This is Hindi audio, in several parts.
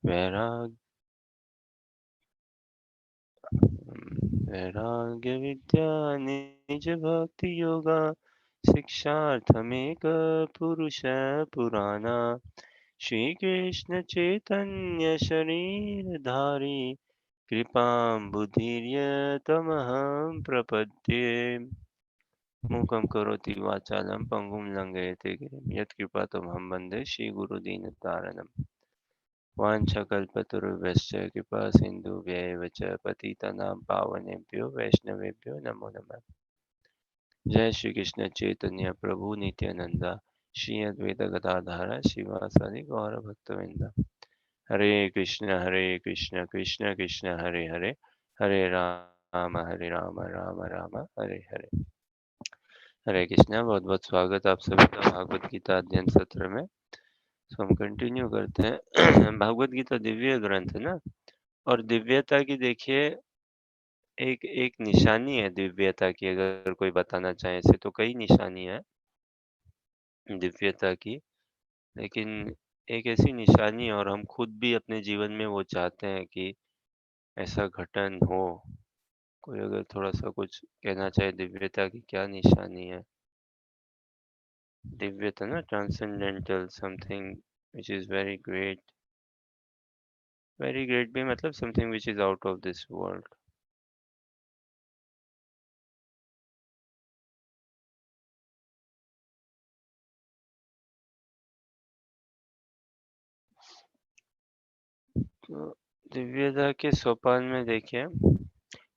वैराग वैराग्य विद्या निज भक्ति योगा शिक्षार्थमेक पुरुष पुराना श्री कृष्ण चैतन्य शरीरधारी कृपाम्बुधिर्यतमहं प्रपद्ये मूकं करोति वाचालं पङ्गुं लङ्घयते गिरिं यत्कृपातमहं वन्दे श्रीगुरुदीनतारणम् वाञ्छकल्पतरुभ्यश्च कृपासिन्धुभ्यैव च पतितानां पावनेभ्यो वैष्णवेभ्यो नमो नमः। जय श्री कृष्ण चैतन्य प्रभु नित्यानंदा श्री अद्वैत गदाधर शिवासादि गौर भक्तवृंद। हरे कृष्ण कृष्ण कृष्ण हरे हरे हरे राम राम राम हरे हरे। हरे कृष्णा, बहुत बहुत स्वागत आप सभी का भागवत गीता अध्ययन सत्र में। तो हम कंटिन्यू करते हैं। भागवत गीता दिव्य ग्रंथ है ना, और दिव्यता की देखिए एक एक निशानी है दिव्यता की। अगर कोई बताना चाहे ऐसे तो कई निशानी है दिव्यता की, लेकिन एक ऐसी निशानी है और हम खुद भी अपने जीवन में वो चाहते हैं कि ऐसा घटन हो। कोई अगर थोड़ा सा कुछ कहना चाहे दिव्यता की क्या निशानी है? दिव्यता ना, transcendental, something which is very great भी मतलब something which is out of this world. तो दिव्यता के सोपान में देखिए,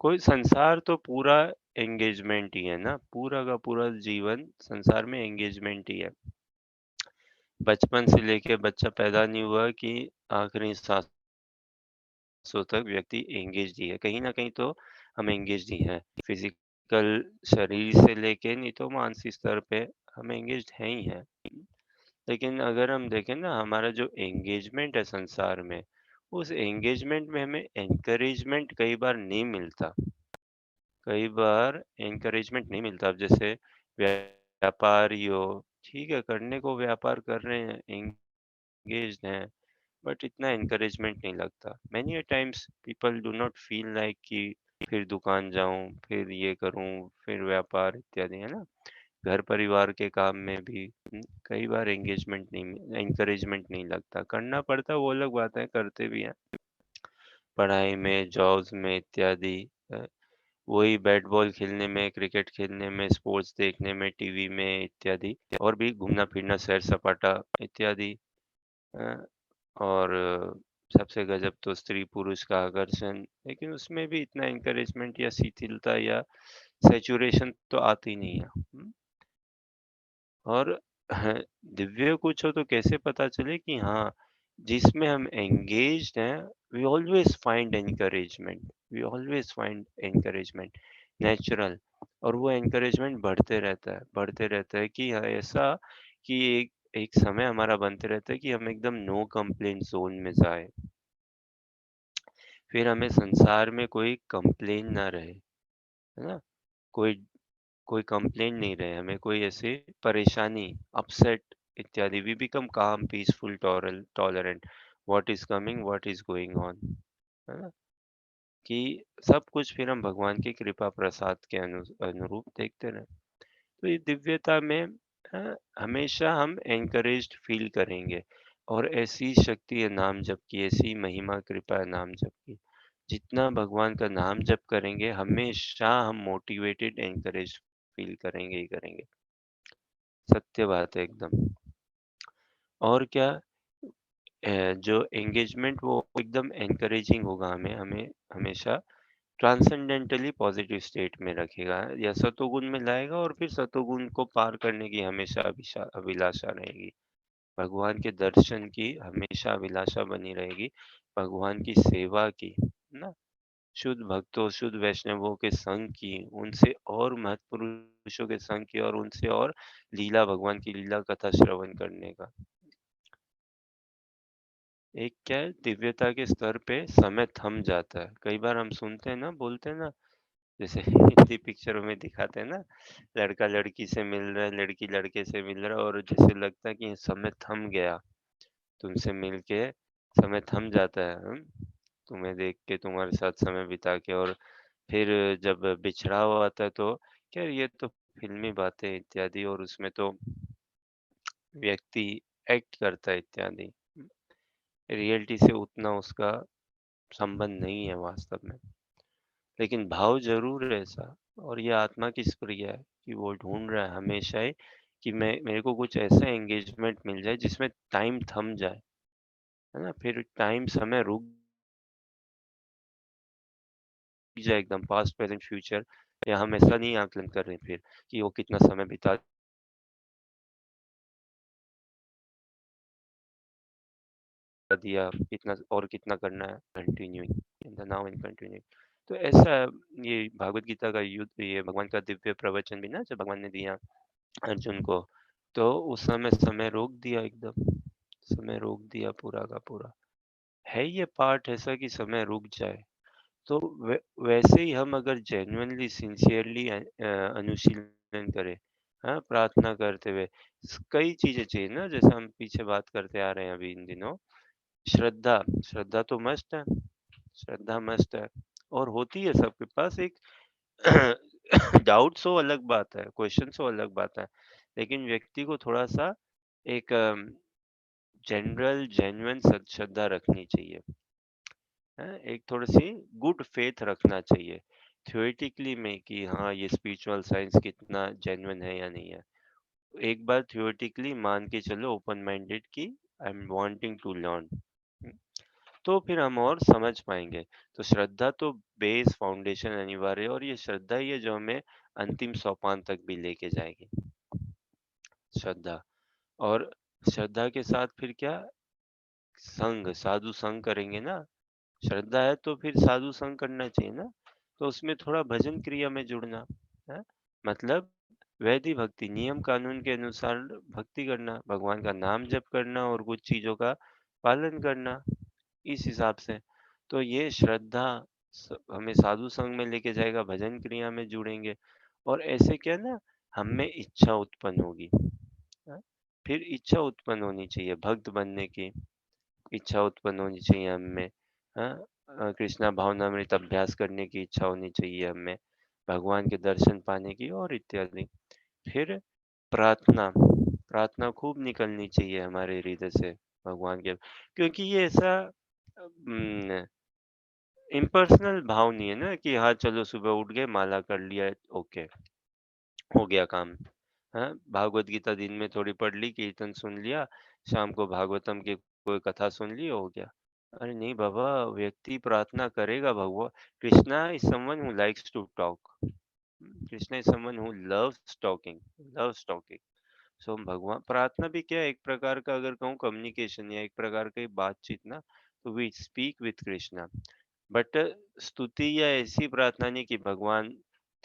कोई संसार तो पूरा एंगेजमेंट ही है ना, पूरा का पूरा जीवन संसार में एंगेजमेंट ही है। बचपन से लेके बच्चा पैदा नहीं हुआ कि आखिरी सांसों तक व्यक्ति एंगेज ही है, कहीं ना कहीं तो हम एंगेज ही हैं। फिजिकल शरीर से लेके नहीं तो मानसिक स्तर पे हम एंगेज हैं ही हैं। लेकिन अगर हम देखें ना, हमारा जो एंगेजमेंट है संसार में, उस एंगेजमेंट में हमें एनकरेजमेंट कई बार नहीं मिलता। कई बार एनकरेजमेंट नहीं मिलता। अब जैसे व्यापारी हो, ठीक है, करने को व्यापार कर रहे हैं, एंगेज्ड हैं, बट इतना एनकरेजमेंट नहीं लगता। Many a times people do not feel like कि फिर दुकान जाऊं, फिर ये करूं, फिर व्यापार इत्यादि, है ना। घर परिवार के काम में भी कई बार एंगेजमेंट नहीं, एनकरेजमेंट नहीं लगता। करना पड़ता, वो अलग बात है, करते भी हैं, पढ़ाई में, जॉब्स में इत्यादि। वही बैट बॉल खेलने में, क्रिकेट खेलने में, स्पोर्ट्स देखने में, टीवी में इत्यादि, और भी घूमना फिरना, सैर सपाटा इत्यादि। अ, और सबसे गजब तो स्त्री पुरुष का आकर्षण, लेकिन उसमें भी इतना एनकरेजमेंट या शिथिलता या सैचुरेशन तो आती नहीं है। और दिव्य कुछ हो तो कैसे पता चले कि हाँ, जिसमें हम एंगेज्ड हैं, we always find encouragement, we always find encouragement, natural. और वो एनकरेजमेंट बढ़ते रहता है कि हाँ, ऐसा कि एक एक समय हमारा बनते रहता है कि हम एकदम नो कंप्लेंट जोन में जाए। फिर हमें संसार में कोई कंप्लेन ना रहे, है ना। कोई कोई कंप्लेंट नहीं रहे, हमें कोई ऐसे परेशानी, अपसेट इत्यादि। वी बिकम काम, peaceful, tolerant, what is coming, what is going on, है ना। कि सब कुछ फिर हम भगवान की कृपा प्रसाद के अनुरूप देखते रहे। तो ये दिव्यता में हमेशा हम एनकरेज्ड फील करेंगे। और ऐसी शक्ति है नाम जप की, ऐसी महिमा कृपा है नाम जप की। जितना भगवान का नाम जप करेंगे, हमेशा हम मोटिवेटेड, एनकरेज फील करेंगे ही करेंगे। सत्य बात है एकदम। और क्या, जो एंगेजमेंट वो एकदम एनकरेजिंग होगा, हमें हमें हमेशा ट्रांसेंडेंटली पॉजिटिव स्टेट में रखेगा, या सतोगुण में लाएगा, और फिर सतोगुण को पार करने की हमेशा अभिलाषा रहेगी। भगवान के दर्शन की हमेशा अभिलाषा बनी रहेगी, भगवान की सेवा की, ना, शुद्ध भक्तों, शुद्ध वैष्णवों के संग की, उनसे और महत्पुरुषों के संग की, और उनसे और लीला, भगवान की लीला कथा श्रवण करने का। एक क्या है, दिव्यता के स्तर पे समय थम जाता है। कई बार हम सुनते हैं ना, बोलते हैं ना, जैसे हिंदी पिक्चरों में दिखाते हैं ना, लड़का लड़की से मिल रहा है, लड़की लड़के से मिल रहा है, और जैसे लगता है कि समय थम गया तुमसे मिलके, समय थम जाता है, तुम्हें देख के, तुम्हारे साथ समय बिता के, और फिर जब बिछड़ा हुआ आता है तो क्या ये तो फ़िल्मी बातें इत्यादि, और उसमें तो व्यक्ति एक्ट करता है इत्यादि। रियलिटी से उतना उसका संबंध नहीं है वास्तव में। लेकिन भाव ज़रूर है ऐसा, और ये आत्मा की स्प्रिया है कि वो ढूँढ रहा है हमेशा ही कि मैं मेरे को कुछ ऐसा एंगेजमेंट मिल जाए जिसमें टाइम थम जाए, है ना? फिर टाइम समय रुक जाए एकदम, पास्ट, प्रेज़ेंट, फ्यूचर, या हम ऐसा नहीं आकलन कर रहे हैं फिर कि वो कितना समय बिता दिया, कितना और कितना करना है, continuing in the now and continuing. तो ऐसा ये भागवत गीता का युद्ध, ये भगवान का दिव्य प्रवचन भी ना जब भगवान ने दिया अर्जुन को, तो उस समय रोक दिया एकदम, समय रोक दिया पूरा का पूरा। है ये पार्ट ऐसा कि समय रुक जाए, तो वैसे ही हम अगर जेन्युइनली सिंसियरली अनुशीलन करें, हाँ, प्रार्थना करते हुए, कई चीजें चाहिए ना, जैसे हम पीछे बात करते आ रहे हैं अभी इन दिनों, श्रद्धा, श्रद्धा तो मस्ट है, श्रद्धा मस्ट है, और होती है सबके पास। एक डाउट्स हो अलग बात है, क्वेश्चंस हो अलग बात है, लेकिन व्यक्ति को थोड़ा-सा एक जनरल जेन्युइन श्रद्धा रखनी चाहिए, हैं? एक थोड़ी-सी गुड फेथ रखना चाहिए, थ्योरेटिकली में कि हाँ, ये स्पिरिचुअल साइंस कितना जेन्युइन है या नहीं है। एक बार थ्योरेटिकली मान के चलो, ओपन माइंडेड, कि I am wanting to learn, तो फिर हम और समझ पाएँगे। तो श्रद्धा तो बेस फाउंडेशन अनिवार्य है, और ये श्रद्धा ही है जो हमें अंतिम सोपान तक भी लेके जाएगी, श्रद्धा। और श्रद्धा के साथ फिर क्या, संग, साधु संग करेंगे ना। श्रद्धा है तो फिर साधु संग करना चाहिए ना, तो उसमें थोड़ा भजन क्रिया में जुड़ना है, मतलब वैदिक भक्ति, नियम कानून के अनुसार भक्ति करना, भगवान का नाम जप करना, और कुछ चीजों का पालन करना इस हिसाब से। तो ये श्रद्धा हमें साधु संग में लेके जाएगा, भजन क्रिया में जुड़ेंगे, और ऐसे क्या ना, हम में इच्छा उत्पन्न होगी, हाँ? फिर इच्छा उत्पन्न होनी चाहिए, भक्त बनने की इच्छा उत्पन्न होनी चाहिए हम में, हाँ? कृष्णा भावनामृत अभ्यास करने की इच्छा होनी चाहिए हमें, भगवान के दर्शन पाने की, और इत्यादि। फिर प्रार्थना, प्रार्थना खूब निकलनी चाहिए हमारे हृदय से भगवान के, क्योंकि ये ऐसा इम्पर्सनल भाव नहीं है ना कि हाँ चलो सुबह उठ गए, माला कर लिया, ओके, हो गया काम। हाँ, भागवत गीता दिन में थोड़ी पढ़ ली, कीर्तन सुन लिया, शाम को भागवतम की कोई कथा सुन ली, हो गया। अरे नहीं बाबा, व्यक्ति प्रार्थना करेगा, भगवान, Krishna is someone who likes to talk, Krishna is someone who loves talking, loves talking. So भगवान, प्रार्थना भी क्या है, एक प्रकार का अगर कहूँ कम्युनिकेशन, या एक प्रकार की बातचीत ना, तो we speak with Krishna. But स्तुति या ऐसी प्रार्थना नहीं कि भगवान,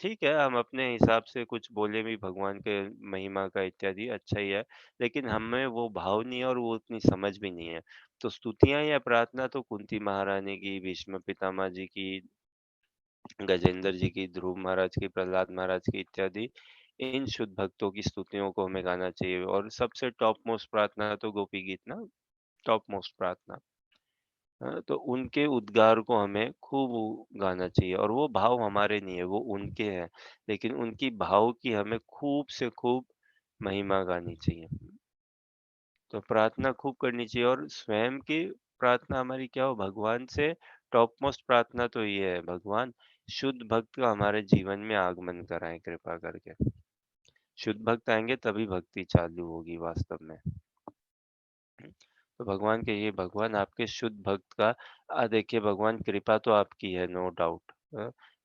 ठीक है हम अपने हिसाब से कुछ बोले भी भगवान के महिमा का इत्यादि, अच्छा ही है, लेकिन हमें वो भाव नहीं है और वो उतनी समझ भी नहीं है। तो स्तुतियाँ या प्रार्थना तो कुंती महारानी की, भीष्म पितामह जी की, गजेंद्र जी की, ध्रुव महाराज की, प्रहलाद महाराज की इत्यादि, इन शुद्ध भक्तों की स्तुतियों को हमें गाना चाहिए। और सबसे टॉप मोस्ट प्रार्थना तो गोपी गीत ना, टॉप मोस्ट प्रार्थना। हाँ, तो उनके उद्गार को हमें खूब गाना चाहिए, और वो भाव हमारे नहीं है, वो उनके हैं, लेकिन उनकी भाव की हमें खूब से खूब महिमा गानी चाहिए। तो प्रार्थना खूब करनी चाहिए, और स्वयं की प्रार्थना हमारी क्या हो, भगवान से टॉप मोस्ट प्रार्थना तो ये है, भगवान शुद्ध भक्त का हमारे जीवन में आगमन कराएं कृपा करके। शुद्ध भक्त आएंगे तभी भक्ति चालू होगी वास्तव में। तो भगवान के ये, भगवान आपके शुद्ध भक्त का, देखिए भगवान, कृपा तो आपकी है, नो डाउट।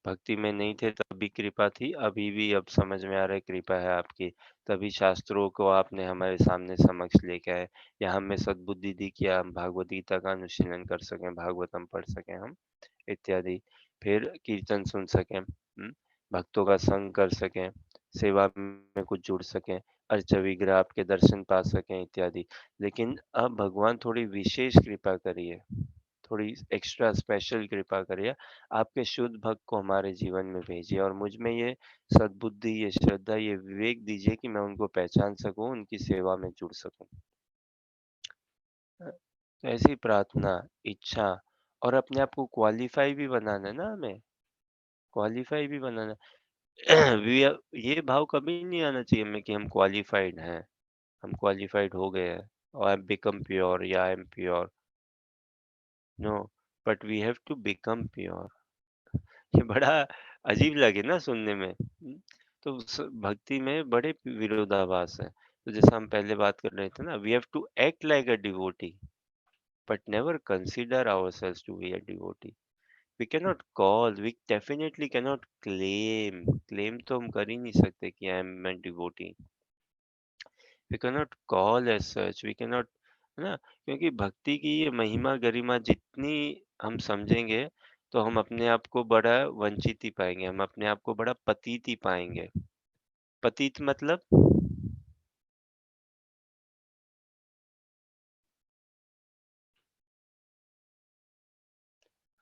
भक्ति में नहीं थे तब भी कृपा थी, अभी भी अब समझ में आ रहा है कृपा है आपकी, तभी शास्त्रों को आपने हमारे सामने समक्ष लेके आए, या हमें सद्बुद्धि दी कि हम भागवत गीता का अनुशीलन कर सकें, भागवतम पढ़ सकें हम इत्यादि, फिर कीर्तन सुन सकें, भक्तों का संग कर सकें, सेवा में कुछ जुड़ सकें, अर्चा विग्रह आपके दर्शन पा सकें इत्यादि। लेकिन अब भगवान थोड़ी विशेष कृपा करिए, थोड़ी एक्स्ट्रा स्पेशल कृपा करिए, आपके शुद्ध भक्त को हमारे जीवन में भेजिए, और मुझ में ये सद्बुद्धि, ये श्रद्धा, ये विवेक दीजिए कि मैं उनको पहचान सकूं, उनकी सेवा में जुड़ सकूं। तो ऐसी प्रार्थना, इच्छा और अपने आप को क्वालीफाई भी बनाना है ना हमें, क्वालीफाई भी बनाना है। ये भाव कभी नहीं आना चाहिए हमें कि हम क्वालिफाइड हैं, हम क्वालिफाइड हो गए हैं और आई बिकम प्योर या I am pure. No, but we have to become pure. ये बड़ा अजीब लगे ना सुनने में। तो भक्ति में बड़े विरोधाभास है। तो जैसा हम पहले बात कर रहे थे ना, we have to act like a devotee but never consider ourselves to be a devotee. We can not call, we definitely can not claim, claim तो हम कर ही नहीं सकते कि I am a devotee. We can not call as such, we can not, है ना? क्योंकि भक्ति की ये महिमा गरिमा जितनी हम समझेंगे तो हम अपने आप को बड़ा वंचित ही पाएंगे, हम अपने आप को बड़ा पतित ही पाएंगे। पतित मतलब,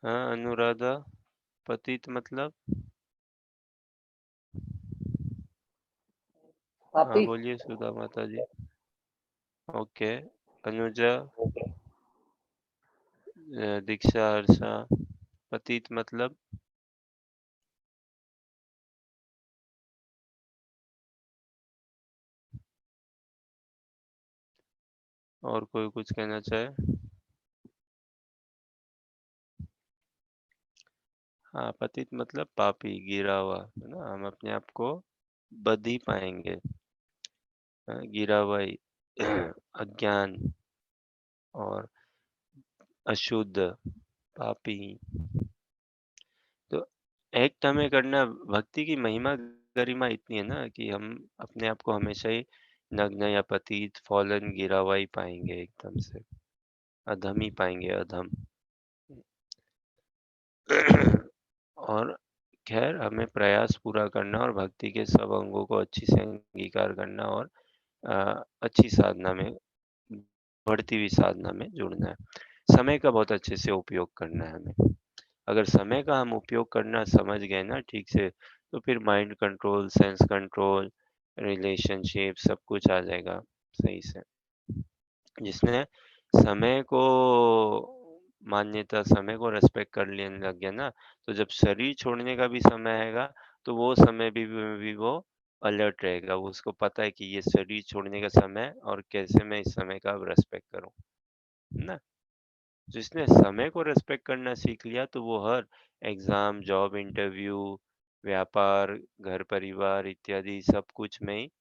हाँ अनुराधा, पतित मतलब, हाँ पापी। बोलिए सुधा माता जी। ओके, अनुजा, दीक्षा, हर्षा, पतित मतलब, और कोई कुछ कहना चाहे? हाँ, पतित मतलब पापी, गिरा हुआ, है ना? हम अपने आप को बद ही पाएंगे, गिरा हुआ ही, अज्ञान और अशुद्ध, पापी। तो एक्ट हमें करना, भक्ति की महिमा गरिमा इतनी है ना कि हम अपने आप को हमेशा ही नग्न या पतित, फॉलन, गिरा हुआ ही पाएंगे, एकदम से अधम ही पाएंगे, अधम। और खैर हमें प्रयास पूरा करना और भक्ति के सब अंगों को अच्छी से अंगीकार करना और अच्छी साधना में, बढ़ती हुई साधना में जुड़ना है। समय का बहुत अच्छे से उपयोग करना है हमें। अगर समय का हम उपयोग करना समझ गए ना ठीक से, तो फिर mind control, sense control, relationship सब कुछ आ जाएगा सही से। जिसने समय को मान्यता, समय को रेस्पेक्ट कर लेने लग गया ना, तो जब शरीर छोड़ने का भी समय आएगा तो वो समय भी वो अलर्ट रहेगा। वो उसको पता है कि ये शरीर छोड़ने का समय है और कैसे मैं इस समय का रेस्पेक्ट करूं, है ना? जिसने समय को रेस्पेक्ट करना सीख लिया तो वो हर एग्जाम, जॉब इंटरव्यू, व्यापार, घर परिवार इत्यादि सब कुछ में ही,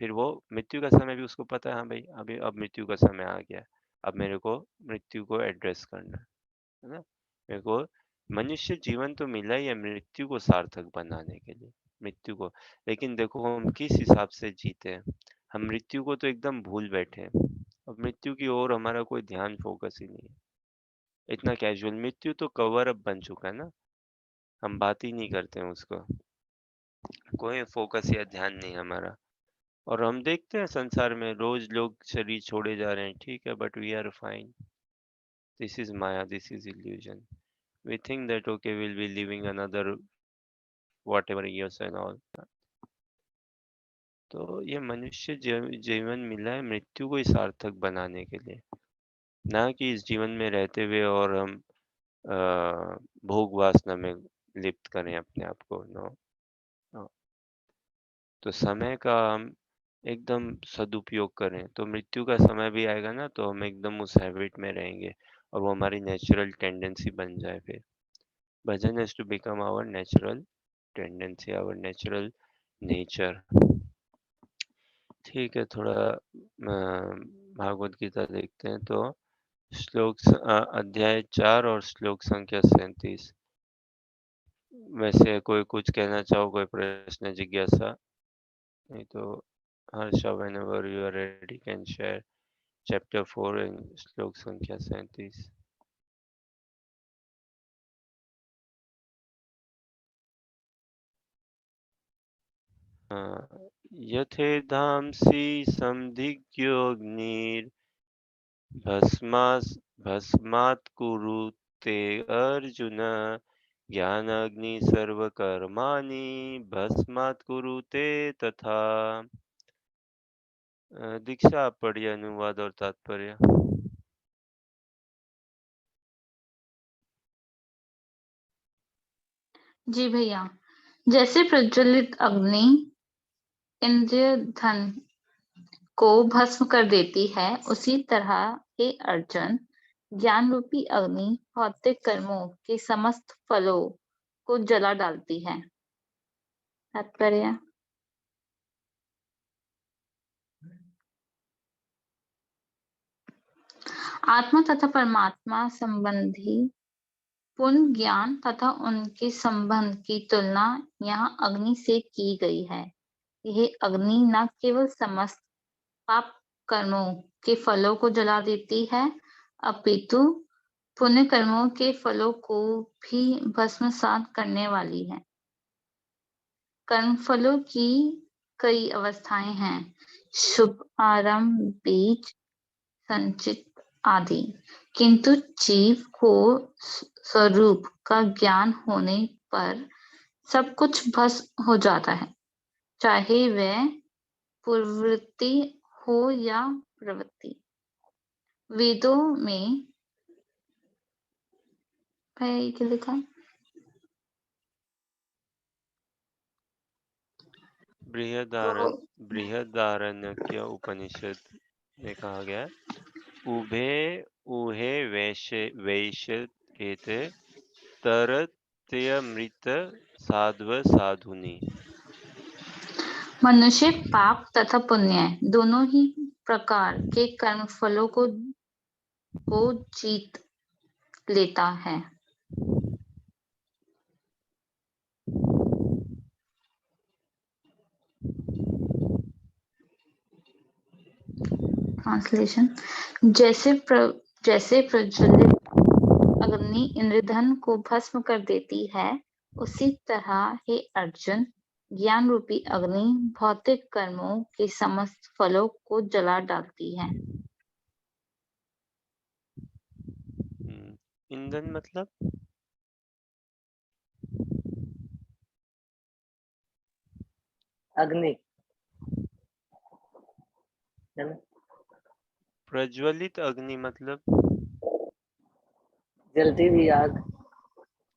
फिर वो मृत्यु का समय भी उसको पता है, हाँ भाई अभी अब मृत्यु का समय आ गया, अब मेरे को मृत्यु को एड्रेस करना है ना? मेरे को मनुष्य जीवन तो मिला ही है मृत्यु को सार्थक बनाने के लिए, मृत्यु को। लेकिन देखो हम किस हिसाब से जीते हैं, हम मृत्यु को तो एकदम भूल बैठे हैं। अब मृत्यु की ओर हमारा कोई ध्यान फोकस ही नहीं है, इतना कैजुअल, मृत्यु तो कवर अप बन चुका है ना, हम बात ही नहीं करते हैं उसको, कोई फोकस या ध्यान नहीं हमारा। और हम देखते हैं संसार में रोज लोग शरीर छोड़े जा रहे हैं, ठीक है, but we are fine. This is maya, this is illusion. We think that okay, we'll be living another whatever years and all. तो ये मनुष्य जीवन मिला है मृत्यु को ही सार्थक बनाने के लिए, ना कि इस जीवन में रहते हुए और हम भोग वासना में लिप्त करें अपने आप को। नो, तो समय का हम एकदम सदुपयोग करें तो मृत्यु का समय भी आएगा ना तो हम एकदम उस हैबिट में रहेंगे और वो हमारी नेचुरल टेंडेंसी बन जाए। फिर भजन has to become our natural tendency, our natural nature. ठीक है, थोड़ा भागवत गीता देखते हैं तो अध्याय 4 और श्लोक संख्या 37। वैसे कोई कुछ कहना चाहो, कोई प्रश्न जिज्ञासा? नहीं तो Harsha, whenever you are ready can share chapter 4 and श्लोक संख्या 37। यथेधांसि संदिग्ध्योऽग्निर् भस्मास् भस्मात् कुरुते अर्जुन, ज्ञानाग्नि सर्वकर्माणि भस्मात् कुरुते तथा। दीक्षा आप पढ़िए अनुवाद और तात्पर्य। जी भैया, जैसे प्रज्वलित अग्नि इंद्रिय धन को भस्म कर देती है, उसी तरह हे अर्जुन, ज्ञान रूपी अग्नि भौतिक कर्मों के समस्त फलों को जला डालती है। तात्पर्य। आत्मा तथा परमात्मा संबंधी पूर्ण ज्ञान तथा उनके संबंध की तुलना यहाँ अग्नि से की गई है। यह अग्नि न केवल समस्त पाप कर्मों के फलों को जला देती है, अपितु पुण्य कर्मों के फलों को भी भस्मसात करने वाली है। कर्म फलों की कई अवस्थाएं हैं, शुभ, आरंभ, बीज, संचित आदि, किंतु जीव को स्वरूप का ज्ञान होने पर सब कुछ भस्म हो जाता है, चाहे वह प्रवृत्ति हो या प्रवृत्ति। वेदों में क्या लिखा है? बृहदारण्यक उपनिषद में कहा गया है, उभे ऊहे वैश्येते तरत्यमृत साध्व साधुनी। मनुष्य पाप तथा पुण्य दोनों ही प्रकार के कर्म फलों को जीत लेता है। ट्रांसलेशन। जैसे प्रज्वलित अग्नि इंद्रधन को भस्म कर देती है, उसी तरह हे अर्जुन, ज्ञान रूपी अग्नि भौतिक कर्मों के समस्त फलों को जला डालती है। ईंधन मतलब अग्नि, प्रज्वलित अग्नि मतलब जलती हुई आग।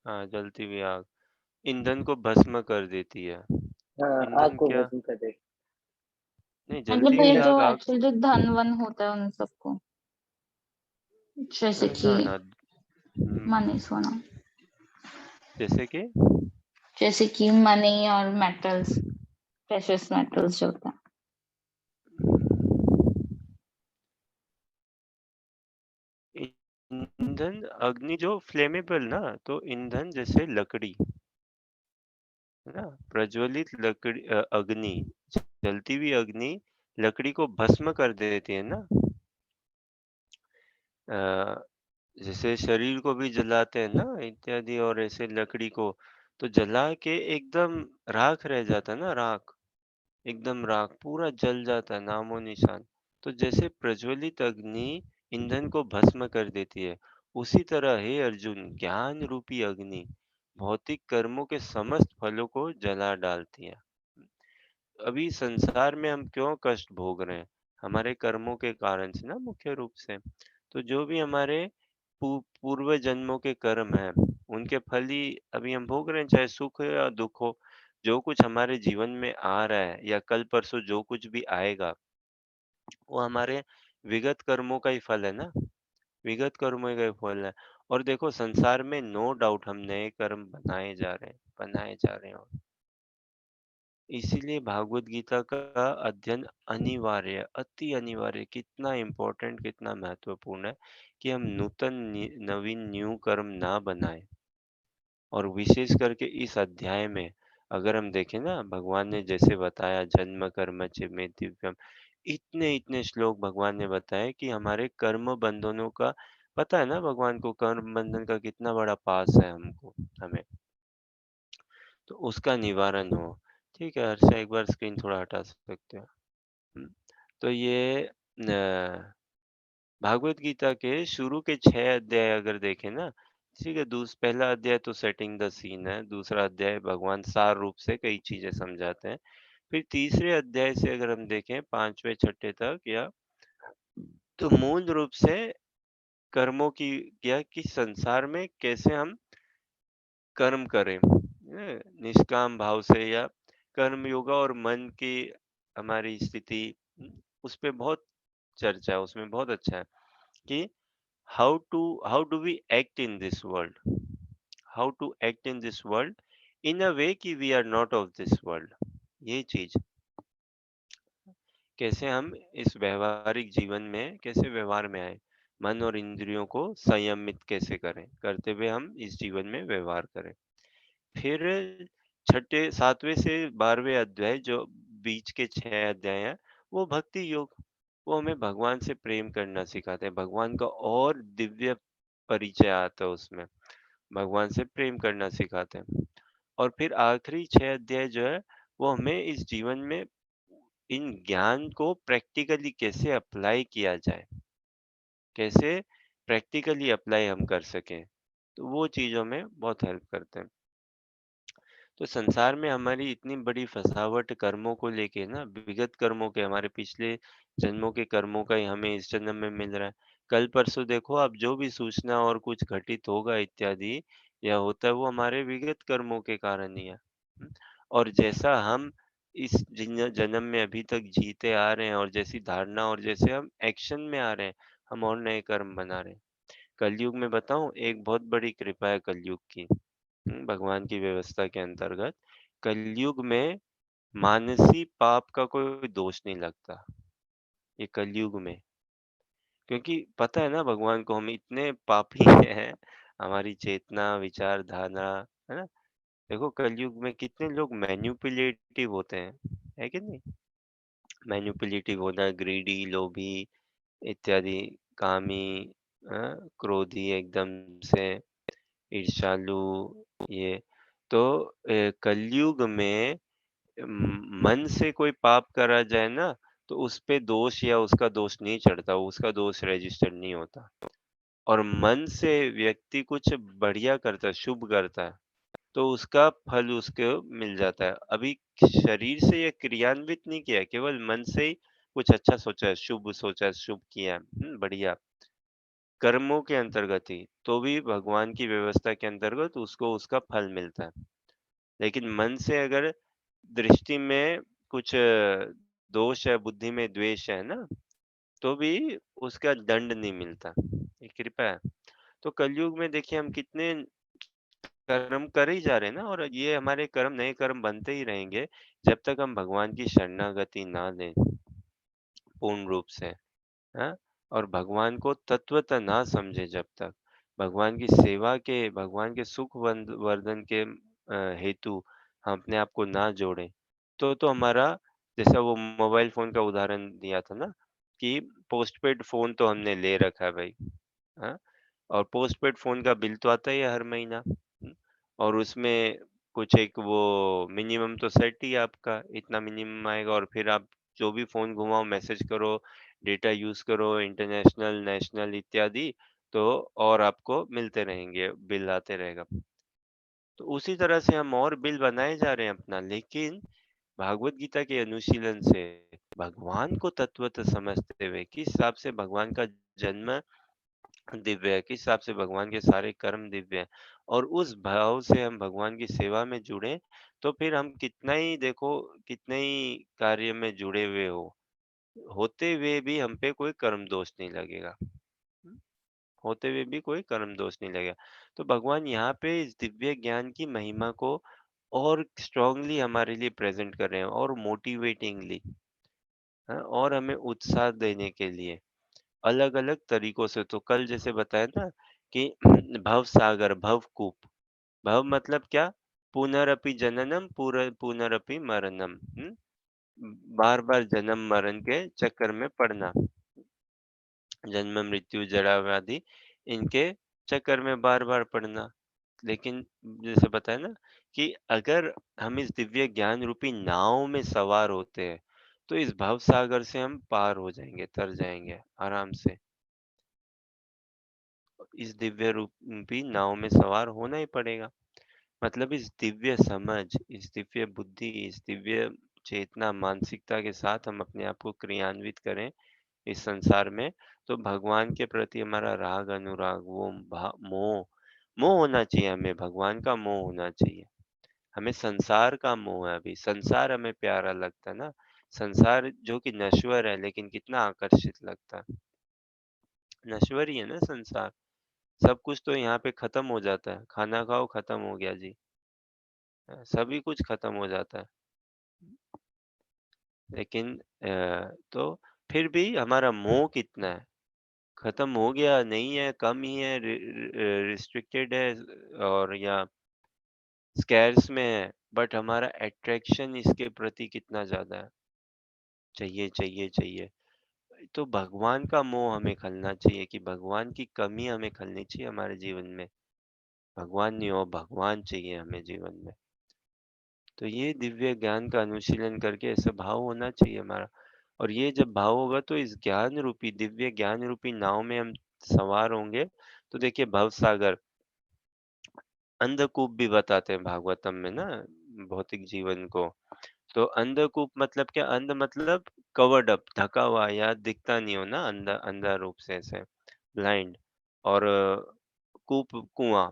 हाँ, जलती हुई आग ईंधन को भस्म कर देती है। हाँ, आग ईंधन को क्या? भस्म कर देती। नहीं, मतलब जलती ये हुई जो आग एक्चुअली जो धन वन होता है उन सबको, जैसे कि ना ना मनी, सोना, जैसे कि मनी और मेटल्स, प्रेशियस मेटल्स जो होता है। ईंधन अग्नि जो फ्लेमेबल ना, तो ईंधन जैसे लकड़ी है ना, प्रज्वलित अग्नि, जलती हुई अग्नि लकड़ी को भस्म कर देती है ना। जैसे शरीर को भी जलाते हैं ना इत्यादि, और ऐसे लकड़ी को तो जला के एकदम राख रह जाता है ना, राख, एकदम राख पूरा जल जाता है, नामो निशान। तो जैसे प्रज्वलित अग्नि ईंधन को भस्म कर देती है, उसी तरह हे अर्जुन, ज्ञान रूपी अग्नि भौतिक कर्मों के समस्त फलों को जला डालती है। अभी संसार में हम क्यों कष्ट भोग रहे हैं? हमारे कर्मों के कारण से ना, मुख्य रूप से। तो जो भी हमारे पूर्व जन्मों के कर्म हैं, उनके फल ही अभी हम भोग रहे हैं, चाहे सुख हो या दुख हो। जो कुछ हमारे जीवन में आ रहा है या कल परसों जो कुछ भी आएगा, वो हमारे विगत कर्मों का ही फल है ना, विगत कर्मों का ही फल है। और देखो, संसार में नो डाउट हम नए कर्म बनाए जा रहे हैं। और इसीलिए भागवत गीता का अध्ययन अनिवार्य है, अति अनिवार्य। कितना इम्पोर्टेंट, कितना महत्वपूर्ण है कि हम नवीन न्यू कर्म ना बनाएं। और विशेष करके इस अध्याय में अगर हम देखें ना, भगवान ने जैसे बताया, जन्म कर्म च मे दिव्यम, इतने इतने श्लोक भगवान ने बताए कि हमारे कर्म बंधनों का पता है ना, भगवान को कर्म बंधन का कितना बड़ा पास है हमको, हमें, तो उसका निवारण हो। ठीक है हर्षा, एक बार स्क्रीन थोड़ा हटा सकते हो। हम्म, तो ये भागवत गीता के शुरू के 6 अध्याय अगर देखें ना, ठीक है, पहला अध्याय तो सेटिंग द सीन है, दूसरा अध्याय भगवान सार रूप से कई चीजें समझाते हैं, फिर तीसरे अध्याय से अगर हम देखें 5वें 6ठे तक, या तो मूल रूप से कर्मों की, या कि संसार में कैसे हम कर्म करें, निष्काम भाव से या कर्म योगा और मन की हमारी स्थिति, उस पे बहुत चर्चा है, उसमें बहुत अच्छा है कि how do we act in this world, how to act in this world in a way कि we are not of this world. ये चीज कैसे हम इस व्यवहारिक जीवन में कैसे व्यवहार में आए, मन और इंद्रियों को संयमित कैसे करें, करते हुए हम इस जीवन में व्यवहार करें। फिर छठे 7वें से 12वें अध्याय जो बीच के 6 अध्याय हैं, वो भक्ति योग। वो हमें भगवान से प्रेम करना सिखाते हैं। भगवान का और दिव्य परिचय आता है उसमें। भगवान से प्रेम करना सिखाते हैं। और फिर आखिरी 6 अध्याय जो है, वो हमें इस जीवन में इन ज्ञान को प्रैक्टिकली कैसे अप्लाई किया जाए, कैसे प्रैक्टिकली अप्लाई हम कर सकें। तो वो चीज़ों में बहुत हेल्प करते हैं। तो संसार में हमारी इतनी बड़ी फसावट कर्मों को लेके ना, विगत कर्मों के, हमारे पिछले जन्मों के कर्मों का ही हमें इस जन्म में मिल रहा है। कल परसों देखो आप, जो भी सूचना और कुछ घटित होगा इत्यादि या होता है, वो हमारे विगत कर्मों के कारण ही है। और जैसा हम इस जन्म में अभी तक जीते आ रहे हैं और जैसी धारणा और जैसे हम एक्शन में आ रहे हैं, हम और नए कर्म बना रहे हैं। कलयुग में बताऊं, एक बहुत बड़ी कृपा है कलयुग की। भगवान की व्यवस्था के अंतर्गत कलयुग में मानसी पाप का कोई दोष नहीं लगता, ये कलयुग में। क्योंकि पता है ना भगवान को, हम इतने पापी हैं, हमारी चेतना विचारधारा, है ना। देखो कलयुग में कितने लोग मैन्युपुलेटिव होते हैं, है कि नहीं। मैन्युपुलेटिव होना, ग्रीडी, लोभी इत्यादि, कामी, क्रोधी एकदम से, ईर्ष्यालु, ये तो कलयुग में मन से कोई पाप करा जाए ना, तो उस पे दोष या उसका दोष नहीं चढ़ता, उसका दोष रजिस्टर नहीं होता। और मन से व्यक्ति कुछ बढ़िया करता है, शुभ करता है, तो उसका फल उसको मिल जाता है। अभी शरीर से ये क्रियान्वित नहीं किया है, केवल मन से ही कुछ अच्छा सोचा है, शुभ किया है, बढ़िया कर्मों के अंतर्गत ही, तो भी भगवान की व्यवस्था के अंतर्गत उसको उसका फल मिलता है। लेकिन मन से अगर दृष्टि में कुछ दोष है, बुद्धि में द्वेष है ना, तो भी उसका दंड नहीं मिलता। ये कृपा है। तो कलयुग में देखिए हम कितने कर्म कर ही जा रहे हैं ना, और ये हमारे कर्म नए कर्म बनते ही रहेंगे जब तक हम भगवान की शरणागति ना लें पूर्ण रूप से, हाँ? और भगवान को तत्वतः ना समझे जब तक, भगवान की सेवा के, भगवान के सुख वर्धन के हेतु हम अपने आप को ना जोड़ें, तो हमारा, जैसा वो मोबाइल फ़ोन का उदाहरण दिया था ना, कि पोस्टपेड फ़ोन तो हमने ले रखा है भाई, हाँ? और पोस्टपेड फ़ोन का बिल तो आता ही है हर महीना, और उसमें कुछ एक वो मिनिमम तो सेट ही है आपका, इतना मिनिमम आएगा, और फिर आप जो भी फ़ोन घुमाओ, मैसेज करो, डेटा यूज़ करो, इंटरनेशनल, नेशनल इत्यादि, तो और आपको मिलते रहेंगे, बिल आते रहेगा। तो उसी तरह से हम और बिल बनाए जा रहे हैं अपना, लेकिन भागवत गीता के अनुशीलन से भगवान को तत्वतः समझते हुए, किस हिसाब से भगवान का जन्म दिव्य है, किस हिसाब से भगवान के सारे कर्म दिव्य हैं, और उस भाव से हम भगवान की सेवा में जुड़े, तो फिर हम कितना ही देखो, कितने ही कार्य में जुड़े हुए होते हुए भी हम पे कोई कर्म दोष नहीं लगेगा। हम्म, होते हुए भी कोई कर्म दोष नहीं लगेगा। तो भगवान यहाँ पे इस दिव्य ज्ञान की महिमा को और स्ट्रांगली हमारे लिए प्रेजेंट कर रहे हैं, और मोटिवेटिंगली, हाँ, और हमें उत्साह देने के लिए अलग-अलग तरीकों से। तो कल जैसे बताया ना कि भव सागर, भवकूप, भव मतलब क्या? पुनरपि जननम, पुनरपि मरणम, बार-बार जन्म मरण के चक्कर में पड़ना, जन्म मृत्यु जरा व्याधि, इनके चक्कर में बार-बार पड़ना। लेकिन जैसे बताया ना कि अगर हम इस दिव्य ज्ञान रूपी नाव में सवार होते हैं, तो इस भव सागर से हम पार हो जाएँगे, तर जाएँगे आराम से। इस दिव्य रूपी नाव में सवार होना ही पड़ेगा। मतलब इस दिव्य समझ, इस दिव्य बुद्धि, इस दिव्य चेतना, मानसिकता के साथ हम अपने आप को क्रियान्वित करें इस संसार में, तो भगवान के प्रति हमारा राग, अनुराग, वो मोह, मोह होना चाहिए, हमें भगवान का मोह होना चाहिए। हमें संसार का मोह है अभी, संसार हमें प्यारा लगता है ना, संसार जो कि नश्वर है लेकिन कितना आकर्षित लगता है। नश्वर ही है ना संसार, सब कुछ तो यहाँ पे खत्म हो जाता है, खाना खाओ खत्म हो गया जी, सभी कुछ खत्म हो जाता है। लेकिन तो फिर भी हमारा मोह कितना है? खत्म हो गया, नहीं है, कम ही है, रिस्ट्रिक्टेड है और या स्कैर्स में है, बट हमारा अट्रैक्शन इसके प्रति कितना ज़्यादा है, चाहिए, चाहिए, चाहिए। तो भगवान का मोह हमें खलना चाहिए कि भगवान की कमी हमें खलनी चाहिए हमारे जीवन में। भगवान नहीं हो, भगवान चाहिए हमें जीवन में। तो ये दिव्य ज्ञान का अनुशीलन करके ऐसा भाव होना चाहिए हमारा। और ये जब भाव होगा तो इस ज्ञान रूपी, दिव्य ज्ञान रूपी नाव में हम सवार होंगे, तो देखिए भवसागर, अंधकूप भी बताते हैं भागवतम में ना, भौतिक जीवन को। तो अंधकूप मतलब क्या? अंध मतलब कवर्ड अप, ढका हुआ या दिखता नहीं हो ना, अंधा अंधा रूप से ऐसे, ब्लाइंड। और कूप, कुआं।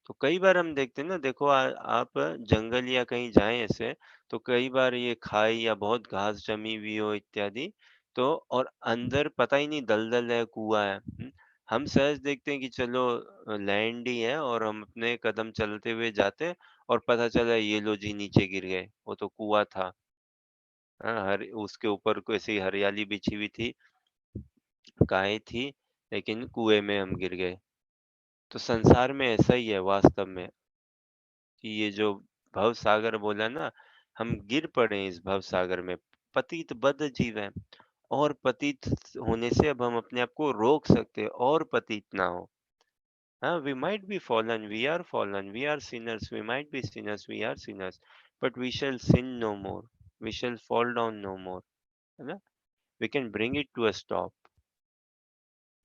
तो कई बार हम देखते हैं ना, देखो आप जंगल या कहीं जाएं ऐसे, तो कई बार ये खाई या बहुत घास जमी हुई हो इत्यादि, तो और अंदर पता ही नहीं दलदल है, कुआं है। हम सहज देखते हैं कि चलो लैंड ही है और हम अपने कदम चलते हुए जाते हैं और पता चला ये लो जी नीचे गिर गए, वो तो कुआं था। हाँ, हर उसके ऊपर कोई ऐसी हरियाली बिछी हुई थी, गायें थी, लेकिन कुएं में हम गिर गए। तो संसार में ऐसा ही है वास्तव में, कि ये जो भव सागर बोला ना, हम गिर पड़े हैं इस भव सागर में, पतित बद्ध जीव हैं। और पतित होने से अब हम अपने आप को रोक सकते हैं और पतित ना हो। हाँ, we might be fallen, we are sinners, we might be sinners, we are sinners, but we shall sin no more, we shall fall down no more, है ना? We can bring it to a stop,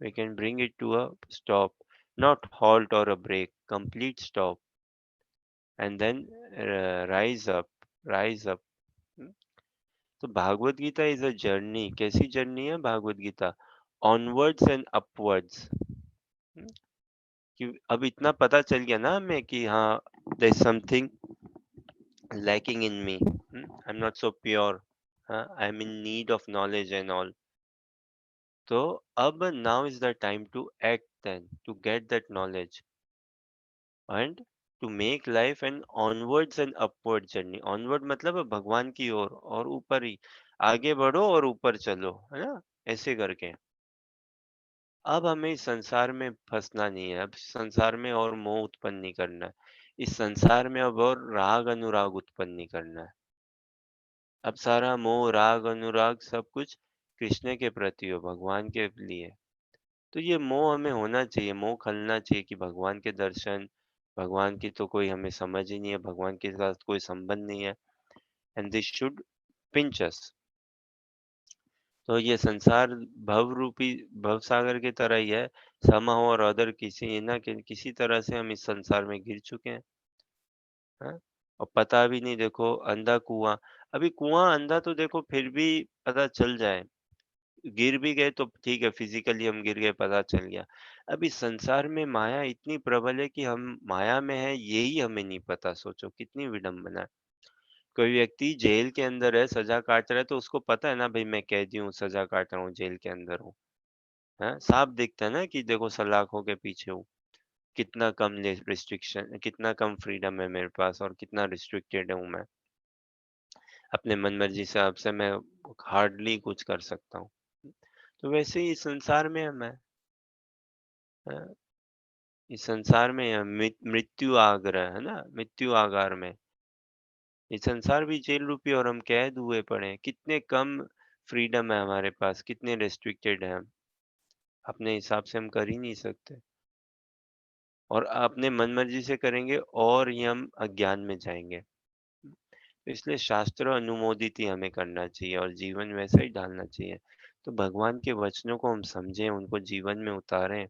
we can bring it to a stop, not halt or a break, complete stop, and then rise up, rise up. Hmm, तो Bhagavad Gita is a journey. कैसी जर्नी है Bhagavad Gita? Onwards and upwards. कि अब इतना पता चल गया ना हमें कि हाँ, there is something lacking in me. I'm not so pure. I'm in need of knowledge and all. So, अब now is the time to act then, to get that knowledge and to make life an onwards and upward journey. Onward मतलब भगवान की ओर और ऊपर ही आगे बढ़ो और ऊपर चलो, है ना? ऐसे करके। अब हमें इस संसार में फंसना नहीं है, अब संसार में और मोह उत्पन्न नहीं करना है। इस संसार में अब और राग अनुराग उत्पन्न नहीं करना है। अब सारा मोह, राग, अनुराग सब कुछ कृष्ण के प्रति हो, भगवान के लिए। तो ये मोह हमें होना चाहिए, मोह खलना चाहिए कि भगवान के दर्शन, भगवान की तो कोई हमें समझ ही नहीं है, भगवान के साथ कोई संबंध नहीं है, एंड दिस शुड पिंच अस। तो ये संसार भव रूपी भवसागर की तरह ही है, somehow और अदर किसी ना किसी तरह से हम इस संसार में घिर चुके हैं। हाँ? और पता भी नहीं, देखो अंधा कुआं, अभी कुआं अंधा तो देखो फिर भी पता चल जाए, गिर भी गए तो ठीक है, फिजिकली हम गिर गए पता चल गया। अभी संसार में माया इतनी प्रबल है कि हम माया में है यही हमें नहीं पता, सोचो कितनी विडंबना है। कोई व्यक्ति जेल के अंदर है, सजा काट रहा है, तो उसको पता है ना भाई मैं कैदी हूँ, सजा काट रहा हूँ, जेल के अंदर हूँ। हाँ, साफ दिखता है ना कि देखो सलाखों के पीछे हूँ। कितना कम रिस्ट्रिक्शन, कितना कम फ्रीडम है मेरे पास और कितना रिस्ट्रिक्टेड हूँ मैं। अपने मन मर्जी से आपसे मैं हार्डली कुछ कर सकता हूँ। तो वैसे ही इस संसार में है मैं। हाँ, इस संसार में मृत्यु आग्रह है ना, मृत्यु आगार में। ये संसार भी जेल रूपी और हम कैद हुए पड़े हैं। कितने कम फ्रीडम है हमारे पास, कितने रेस्ट्रिक्टेड है हम। अपने हिसाब से हम कर ही नहीं सकते। और अपने मन मर्जी से करेंगे और ही हम अज्ञान में जाएँगे। तो इसलिए शास्त्र अनुमोदित ही हमें करना चाहिए और जीवन वैसा ही ढालना चाहिए। तो भगवान के वचनों को हम समझें, उनको जीवन में उतारें,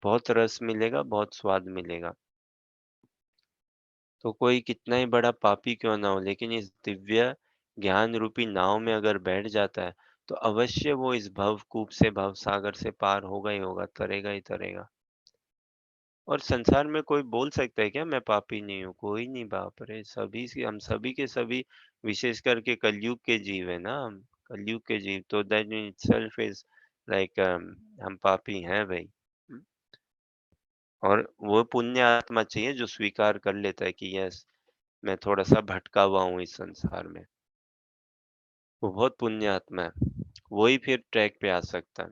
बहुत रस मिलेगा, बहुत स्वाद मिलेगा। तो कोई कितना ही बड़ा पापी क्यों ना हो, लेकिन इस दिव्य ज्ञान रूपी नाव में अगर बैठ जाता है, तो अवश्य वो इस भवकूप से, भवसागर से पार होगा ही होगा, तरेगा ही तरेगा। और संसार में कोई बोल सकता है क्या मैं पापी नहीं हूँ? कोई नहीं बाप रे! हम सभी के सभी विशेष करके कलयुग के जीव है ना हम, कलयुग के जीव तो that in itself is like हम पापी हैं भई। हुँ, और वो पुण्य आत्मा चाहिए जो स्वीकार कर लेता है कि यस मैं थोड़ा-सा भटका हुआ हूँ इस संसार में। वो बहुत पुण्य आत्मा है, वो ही फिर ट्रैक पे आ सकता है।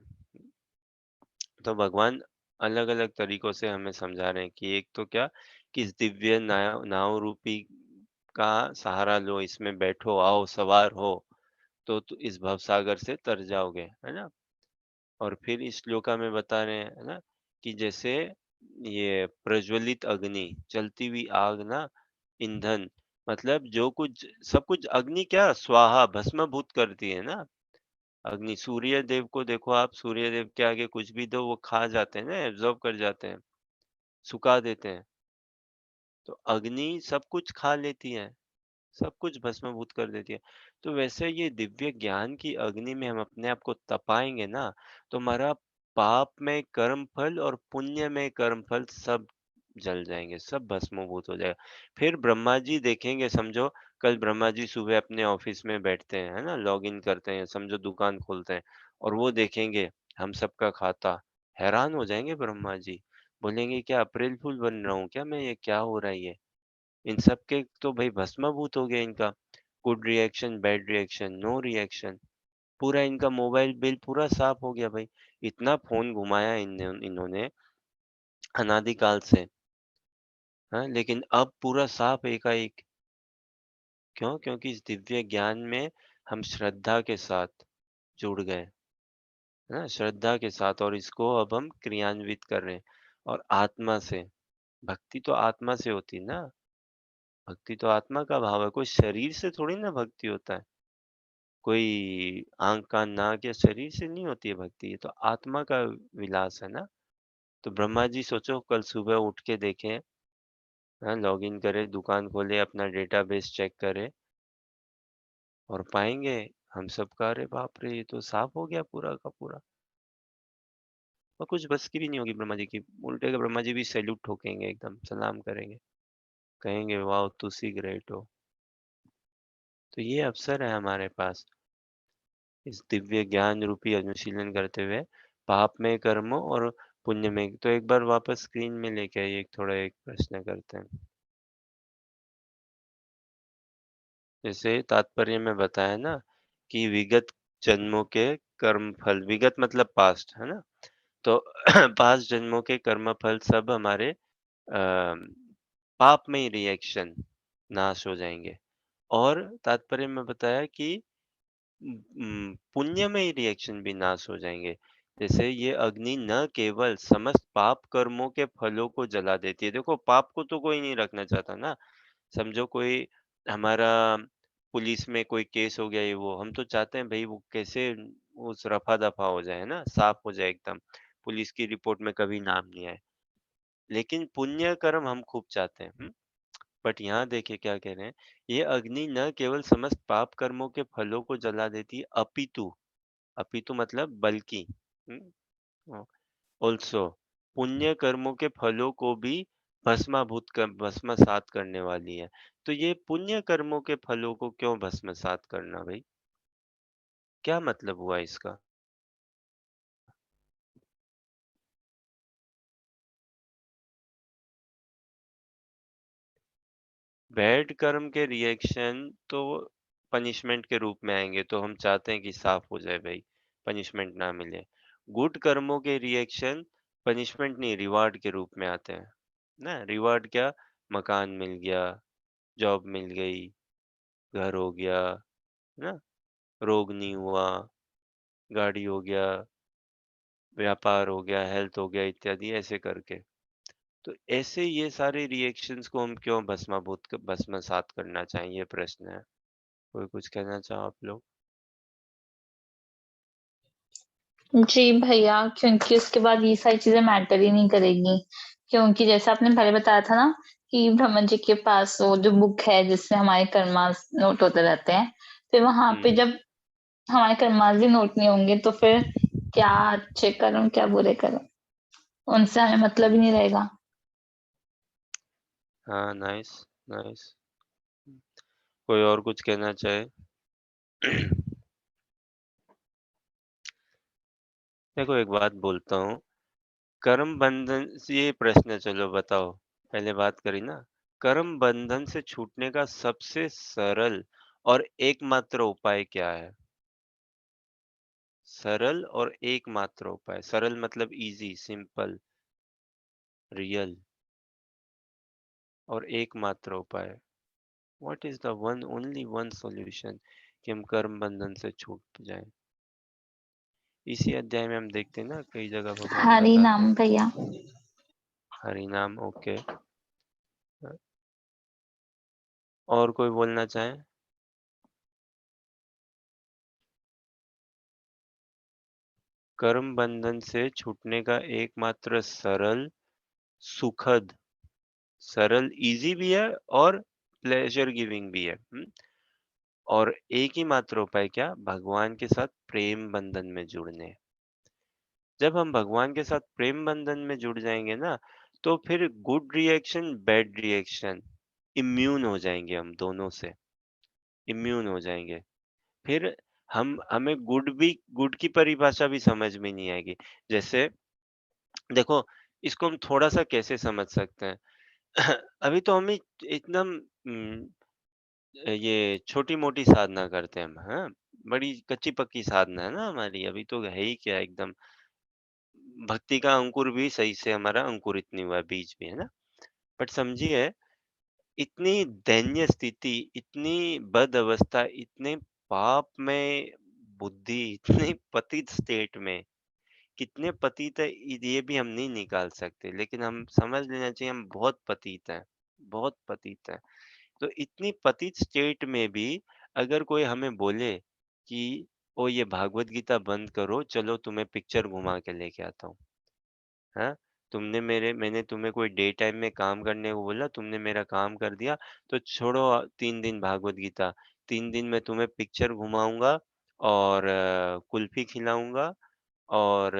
तो भगवान अलग-अलग तरीकों से हमें समझा रहे हैं कि एक तो क्या कि इस दिव्य नाव नाव रूपी का सहारा लो, इसमें बैठो, आओ, सवार हो, तो इस भवसागर से तर जाओगे, है ना? और फिर इस श्लोका में बता रहे हैं, है ना? कि जैसे ये प्रज्वलित अग्नि, चलती हुई आग ना, ईंधन मतलब जो कुछ सब कुछ अग्नि क्या स्वाहा भस्मीभूत करती है ना। अग्नि सूर्य देव को देखो आप, सूर्य देव के आगे कुछ भी दो वो खा जाते हैं ना, एब्ज़ॉर्ब कर जाते हैं, सुखा देते हैं। तो अग्नि सब कुछ खा लेती है, सब कुछ भस्मीभूत कर देती है। तो वैसे ये दिव्य ज्ञान की अग्नि में हम अपने आप को तपाएँगे ना, तो हमारा पाप में कर्म फल और पुण्य में कर्म फल सब जल जाएँगे, सब भस्मीभूत हो जाएगा। फिर ब्रह्मा जी देखेंगे समझो, कल ब्रह्मा जी सुबह अपने ऑफ़िस में बैठते हैं, है ना? लॉगिन करते हैं, समझो दुकान खोलते हैं और वो देखेंगे हम सबका खाता, हैरान हो जाएँगे ब्रह्मा जी। बोलेंगे क्या अप्रैल फ़ूल बन रहा हूँ क्या मैं? ये क्या हो रहा है ये? इन सब के तो भई भस्मीभूत हो गया इनका। Good reaction, bad reaction, no reaction. पूरा इनका मोबाइल बिल पूरा साफ हो गया भाई। इतना फ़ोन घुमाया इन्होंने अनादिकाल से, हाँ, लेकिन अब पूरा साफ एकाएक। क्यों? क्योंकि इस दिव्य ज्ञान में हम श्रद्धा के साथ जुड़ गए, है ना? श्रद्धा के साथ और इसको अब हम क्रियान्वित कर रहे हैं और आत्मा से। भक्ति तो आत्मा से होती है ना, भक्ति तो आत्मा का भाव है, कोई शरीर से थोड़ी ना भक्ति होता है। कोई आँख, कान, नाक या शरीर से नहीं होती है भक्ति, ये तो आत्मा का विलास है ना। तो ब्रह्मा जी सोचो कल सुबह उठ के देखें, हाँ, लॉगिन करें, दुकान खोले, अपना डेटाबेस चेक करें और पाएँगे हम सबका अरे बाप रे! ये तो साफ हो गया पूरा का पूरा। और कुछ बस की भी नहीं होगी ब्रह्मा जी की, उल्टे के ब्रह्मा जी भी सैल्यूट ठोकेंगे एकदम, सलाम करेंगे, कहेंगे वाओ! तुसी ग्रेट हो। तो ये अवसर है हमारे पास। इस दिव्य ज्ञान रूपी अनुशीलन करते हुए पाप में कर्मों और पुण्य में तो एक बार वापस स्क्रीन में लेके आइए एक प्रश्न करते हैं। जैसे तात्पर्य में बताया ना कि विगत जन्मों के कर्म फल विगत मतलब पास्ट है ना तो पास्ट जन्मों के कर्म फल सब हमारे पाप में रिएक्शन नाश हो जाएंगे और तात्पर्य में बताया कि पुण्यमय रिएक्शन भी नाश हो जाएँगे। जैसे ये अग्नि न केवल समस्त पाप कर्मों के फलों को जला देती है। देखो पाप को तो कोई नहीं रखना चाहता ना। समझो कोई हमारा पुलिस में कोई केस हो गया ये वो, हम तो चाहते हैं भई वो कैसे उस रफ़ा-दफ़ा हो जाए, है ना? साफ हो जाए एकदम। पुलिस की रिपोर्ट में कभी नाम नहीं आए। लेकिन पुण्य कर्म हम खूब चाहते हैं। बट यहाँ देखिए क्या कह रहे हैं, ये अग्नि न केवल समस्त पाप कर्मों के फलों को जला देती है, अपितु मतलब बल्कि ऑल्सो पुण्य कर्मों के फलों को भी भस्मसात करने वाली है। तो ये पुण्य कर्मों के फलों को क्यों भस्मसात करना भाई? क्या मतलब हुआ इसका? बैड कर्म के रिएक्शन तो पनिशमेंट के रूप में आएँगे, तो हम चाहते हैं कि साफ हो जाए भाई, पनिशमेंट ना मिले। गुड कर्मों के रिएक्शन पनिशमेंट नहीं रिवार्ड के रूप में आते हैं, ना? रिवार्ड क्या? मकान मिल गया, जॉब मिल गई, घर हो गया, है ना? रोग नहीं हुआ, गाड़ी हो गया, व्यापार हो गया, हेल्थ हो गया इत्यादि ऐसे करके। तो ऐसे ये सारे रिएक्शंस को हम क्यों भस्मसात करना चाहिए? ये प्रश्न है। कोई कुछ कहना चाहो आप लोग? जी भैया, क्योंकि उसके बाद ये सारी चीज़ें मैटर ही नहीं करेगी। क्योंकि जैसा आपने पहले बताया था ना कि ब्रह्मा जी के पास वो जो बुक है जिसमें हमारे कर्मास नोट होते रहते हैं, फिर वहाँ पे हुँ। जब हमारे कर्मास ही नोट नहीं होंगे तो फिर क्या अच्छे कर्म, क्या बुरे कर्म, उनसे हमें मतलब ही नहीं रहेगा। हाँ, नाइस, नाइस। कोई और कुछ कहना चाहे? देखो एक बात बोलता हूँ, कर्म बंधन से ये प्रश्न चलो बताओ, पहले बात करी ना, कर्म बंधन से छूटने का सबसे सरल और एकमात्र उपाय क्या है? सरल और एकमात्र उपाय, सरल मतलब इजी, सिंपल, रियल और एकमात्र उपाय। What is the one only one solution कि हम कर्म बंधन से छूट जाएं? इसी अध्याय में हम देखते हैं ना, कई जगह भगवान हरि बताते नाम हैं। भैया। हरि नाम, ओके। और कोई बोलना चाहे? कर्म बंधन से छूटने का एकमात्र सरल, सुखद, सरल, इजी भी है और प्लेजर गिविंग भी है। और एक ही मात्र उपाय क्या? भगवान के साथ प्रेम बंधन में जुड़ने। जब हम भगवान के साथ प्रेम बंधन में जुड़ जाएंगे ना, तो फिर good reaction, bad reaction, immune हो जाएंगे हम दोनों से, इम्यून हो जाएंगे। फिर हम हमें गुड की परिभाषा भी समझ में नहीं आएगी। जैसे देखो, इसको हम थोड़ा-सा कैसे समझ सकते हैं? अभी तो हम एकदम ये छोटी-मोटी साधना करते हैं हम, हाँ? बड़ी कच्ची-पक्की साधना है ना हमारी, अभी तो है ही क्या एकदम, भक्ति का अंकुर भी सही से हमारा अंकुरित नहीं हुआ है, बीज भी, है ना? बट समझिए, इतनी दयनीय स्थिति, इतनी बद अवस्था, इतने पाप में बुद्धि, इतनी पतित स्टेट में कितने पतित है, ये भी हम नहीं निकाल सकते, लेकिन हम समझ लेना चाहिए हम बहुत पतित हैं, बहुत पतित हैं। तो इतनी पतित स्टेट में भी अगर कोई हमें बोले कि ओ ये भागवत गीता बंद करो, चलो तुम्हें पिक्चर घुमा के लेके आता हूँ, हाँ? मैंने तुम्हें कोई डे टाइम में काम करने को बोला, तुमने मेरा काम कर दिया, तो छोड़ो 3 दिन भागवत गीता, 3 दिन मैं तुम्हें पिक्चर घुमाऊँगा और कुल्फ़ी खिलाऊँगा और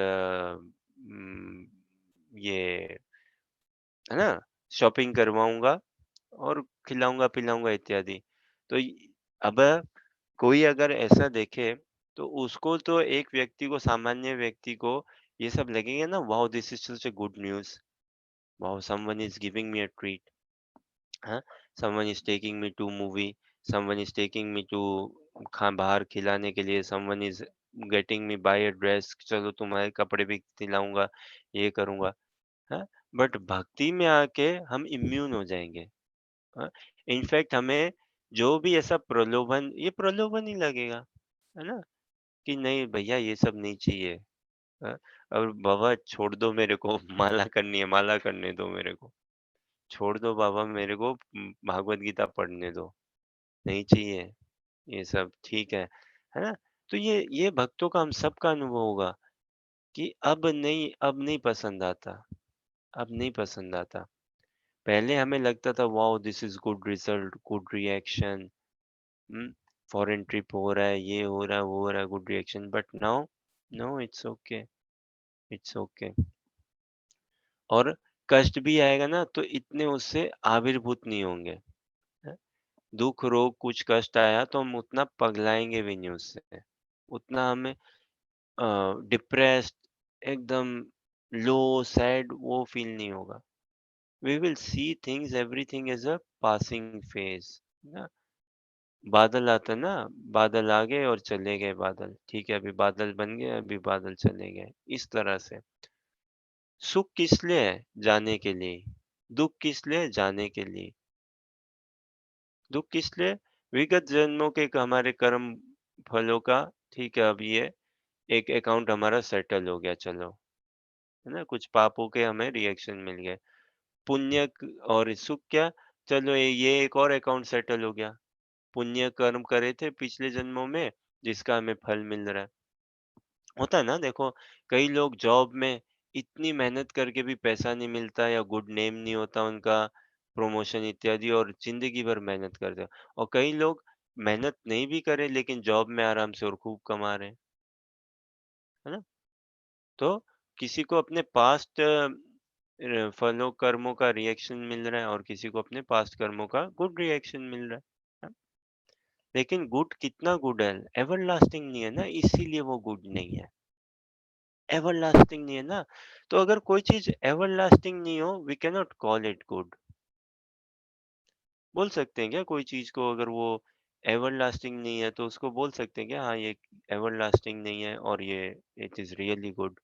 ये है ना, शॉपिंग करवाऊँगा और खिलाऊँगा-पिलाऊँगा इत्यादि। तो इ अब कोई अगर ऐसा देखे, तो उसको तो एक व्यक्ति को, सामान्य व्यक्ति को ये सब लगेगा ना, wow this is such a good news, wow someone is giving me a treat, हाँ, someone is taking me to movie, someone is taking me to खा बाहर खिलाने के लिए, someone is getting me buy a dress, चलो तुम्हारे कपड़े भी दिलाऊँगा, ये करूँगा, हाँ। बट भक्ति में आके हम इम्यून हो जाएँगे, हाँ। इनफैक्ट हमें जो भी ऐसा प्रलोभन, ये प्रलोभन ही लगेगा, है ना? कि नहीं भैया ये सब नहीं चाहिए, हाँ। और बाबा छोड़ दो मेरे को, माला करनी है, माला करने दो मेरे को। छोड़ दो बाबा मेरे को, भागवत गीता पढ़ने दो। नहीं चाहिए ये सब, ठीक है ना? तो ये भक्तों का, हम सबका अनुभव होगा कि अब नहीं पसंद आता, अब नहीं पसंद आता। पहले हमें लगता था wow this is good result, good reaction, hmm, foreign trip हो रहा है, ये हो रहा है, वो हो रहा है, good reaction, but now no, it's okay, it's okay. और कष्ट भी आएगा ना, तो इतने उससे आविर्भूत नहीं होंगे, हैं? दुःख, रोग, कुछ कष्ट आया तो हम उतना पगलाएँगे भी नहीं उससे। उतना हमें डिप्रेस्ड, एकदम लो, सैड वो फ़ील नहीं होगा। We will see things, everything is a passing phase, ना? बादल आता है ना, बादल आ गए और चले गए बादल, ठीक है, अभी बादल बन गए, अभी बादल चले गए, इस तरह से। सुख किस लिए है? जाने के लिए। दुःख किस लिए? जाने के लिए। दुःख किस लिए? विगत जन्मों के हमारे कर्म फलों का, ठीक है, अब ये एक अकाउंट हमारा सेटल हो गया, चलो, है ना? कुछ पापों के हमें रिएक्शन मिल गए। पुण्य और सुख क्या? चलो ये एक और अकाउंट सेटल हो गया। पुण्य कर्म करे थे पिछले जन्मों में, जिसका हमें फल मिल रहा है। होता है ना, देखो, कई लोग जॉब में इतनी मेहनत करके भी पैसा नहीं मिलता या गुड नेम नहीं होता उनका, प्रमोशन इत्यादि, और ज़िंदगी भर मेहनत करते हैं। और कई लोग मेहनत नहीं भी करें लेकिन जॉब में आराम से और खूब कमा रहे हैं, है ना? तो किसी को अपने पास्ट फलों कर्मों का रिएक्शन मिल रहा है और किसी को अपने पास्ट कर्मों का गुड रिएक्शन मिल रहा है। लेकिन गुड कितना गुड है? एवरलास्टिंग नहीं है ना, इसीलिए वो गुड नहीं है। एवरलास्टिंग नहीं है ना, तो अगर कोई चीज़ एवरलास्टिंग नहीं हो, we can not call it good. बोल सकते हैं क्या कोई चीज़ को, अगर वो एवरलास्टिंग नहीं है, तो उसको बोल सकते हैं क्या, हाँ, ये एवरलास्टिंग नहीं है और ये इट इज़ रियली गुड?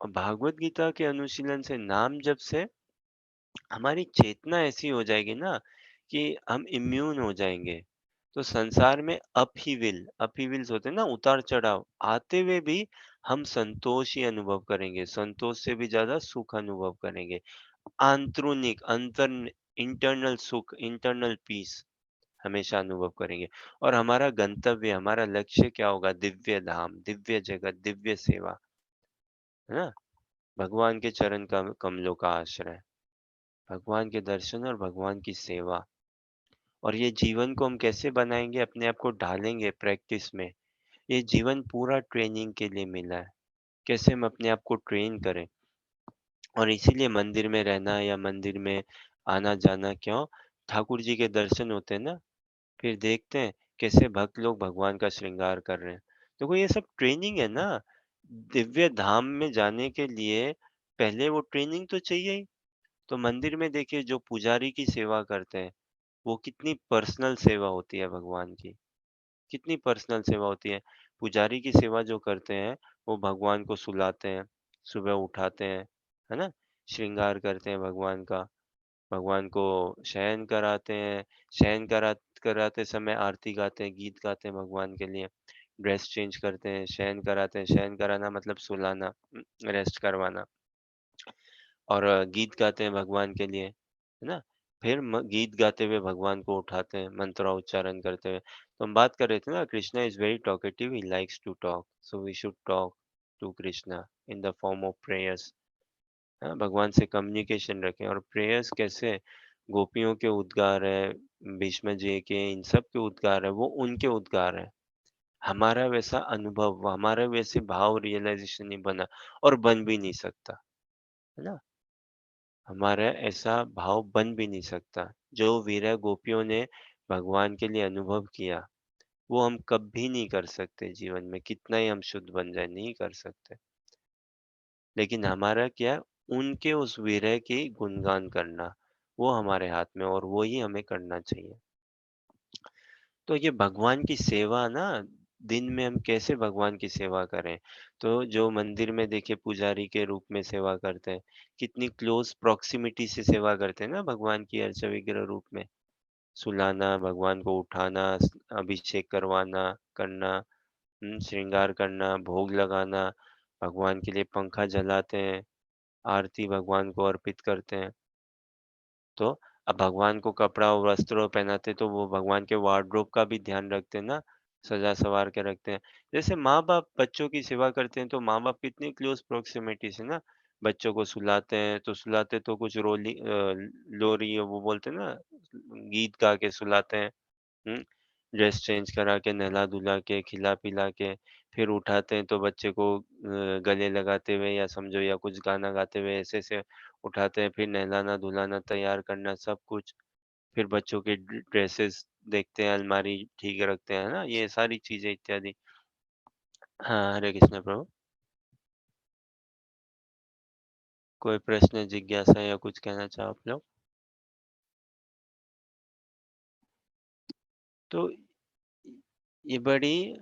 और भागवत गीता के अनुशीलन से, नाम जप से हमारी चेतना ऐसी हो जाएगी ना कि हम इम्यून हो जाएँगे। तो संसार में अपहीविल्स होते हैं ना, उतार-चढ़ाव, आते हुए भी हम संतोष ही अनुभव करेंगे, संतोष से भी ज़्यादा सुख अनुभव करेंगे। आंतरिक इंटरनल सुख, इंटरनल पीस हमेशा अनुभव करेंगे। और हमारा गंतव्य, हमारा लक्ष्य क्या होगा? दिव्य धाम, दिव्य जगत, दिव्य सेवा, है ना? भगवान के चरण कमलों का आश्रय, भगवान के दर्शन और भगवान की सेवा। और ये जीवन को हम कैसे बनाएँगे? अपने आप को ढालेंगे प्रैक्टिस में। ये जीवन पूरा ट्रेनिंग के लिए मिला है। कैसे हम अपने आप को ट्रेन करें? और इसीलिए मंदिर में रहना या मंदिर में आना-जाना क्यों? ठाकुर जी के दर्शन होते हैं ना, फिर देखते हैं कैसे भक्त लोग भगवान का श्रृंगार कर रहे हैं। देखो ये सब ट्रेनिंग है ना, दिव्य धाम में जाने के लिए पहले वो ट्रेनिंग तो चाहिए ही। तो मंदिर में देखिए जो पुजारी की सेवा करते हैं, वो कितनी पर्सनल सेवा होती है भगवान की, कितनी पर्सनल सेवा होती है। पुजारी की सेवा जो करते हैं, वो भगवान को सुलाते हैं, सुबह उठाते हैं, है ना? श्रृंगार करते हैं भगवान का, भगवान को शयन कराते हैं, शयन कराते समय आरती गाते हैं, गीत गाते हैं भगवान के लिए, ड्रेस चेंज करते हैं, शयन कराते हैं, शयन कराना मतलब सुलाना, रेस्ट करवाना। और गीत गाते हैं भगवान के लिए, है ना? फिर गीत गाते हुए भगवान को उठाते हैं, मंत्रोच्चारण करते हुए। तो हम बात कर रहे थे ना, Krishna is very talkative, he likes to talk, so we should talk to Krishna in the form of prayers. हाँ, भगवान से कम्युनिकेशन रखें। और प्रेयर्स कैसे? गोपियों के उद्गार है, भीष्म जी के, इन सब के उद्गार है, वो उनके उद्गार है। हमारा वैसा अनुभव, हमारा वैसे भाव रियलाइज़ेशन नहीं बना और बन भी नहीं सकता, है ना? हमारा ऐसा भाव बन भी नहीं सकता। जो वीरा गोपियों ने भगवान के लिए अनुभव किया, वो हम कभी नहीं कर सकते जीवन में, कितना ही हम शुद्ध बन जाए, नहीं कर सकते। लेकिन हमारा क्या है? उनके उस विरह की गुणगान करना, वो हमारे हाथ में, और वो ही हमें करना चाहिए। तो ये भगवान की सेवा ना, दिन में हम कैसे भगवान की सेवा करें? तो जो मंदिर में देखिए पुजारी के रूप में सेवा करते हैं, कितनी क्लोज़ प्रॉक्सिमिटी से सेवा करते हैं ना भगवान की अर्चा विग्रह रूप में। सुलाना, भगवान को उठाना, अभिषेक करना, श्रृंगार करना, भोग लगाना, भगवान के लिए पंखा जलाते हैं, आरती भगवान को अर्पित करते हैं। तो अब भगवान को कपड़ा और वस्त्र पहनाते, तो वो भगवान के वार्डरोब का भी ध्यान रखते हैं ना, सजा-सवार के रखते हैं। जैसे माँ-बाप बच्चों की सेवा करते हैं, तो माँ-बाप कितनी क्लोज़ प्रॉक्सिमिटी से ना बच्चों को सुलाते हैं, तो सुलाते तो कुछ लोरी वो बोलते हैं ना, गीत गा के सुलाते हैं। हुँ, ड्रेस चेंज करा के, नहला-धुला के, खिला-पिला के, फिर उठाते हैं तो बच्चे को गले लगाते हुए या समझो या कुछ गाना गाते हुए ऐसे-ऐसे उठाते हैं, फिर नहलाना-धुलाना, तैयार करना सब कुछ। फिर बच्चों के ड्रेसेस देखते हैं, अलमारी ठीक रखते हैं, है ना? ये सारी चीज़ें इत्यादि। हाँ, हरे कृष्ण प्रभु। कोई प्रश्न, जिज्ञासा या कुछ कहना चाहो आप लोग? तो ये बड़ी,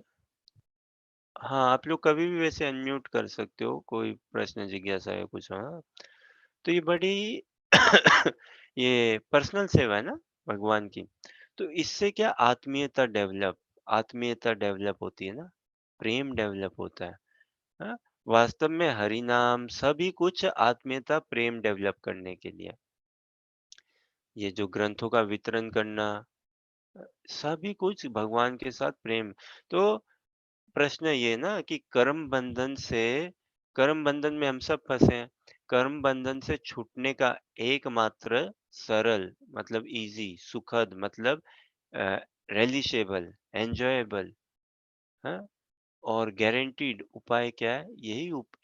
हाँ, आप लोग कभी भी वैसे अनम्यूट कर सकते हो, कोई प्रश्न, जिज्ञासा या कुछ, हाँ? तो ये बड़ी ये पर्सनल सेवा है ना भगवान की। तो इससे क्या आत्मीयता डेवलप होती है ना, प्रेम डेवलप होता है। हाँ? वास्तव में हरि नाम सभी कुछ आत्मीयता, प्रेम डेवलप करने के लिए। ये जो ग्रंथों का वितरण करना, सभी कुछ भगवान के साथ प्रेम। तो प्रश्न ये ना कि कर्म बंधन में हम सब फँसे हैं। कर्म बंधन से छूटने का एकमात्र सरल मतलब ईज़ी, सुखद मतलब अ, रिलीशेबल, एन्जॉयबल, हाँ? और गारंटीड उपाय क्या है?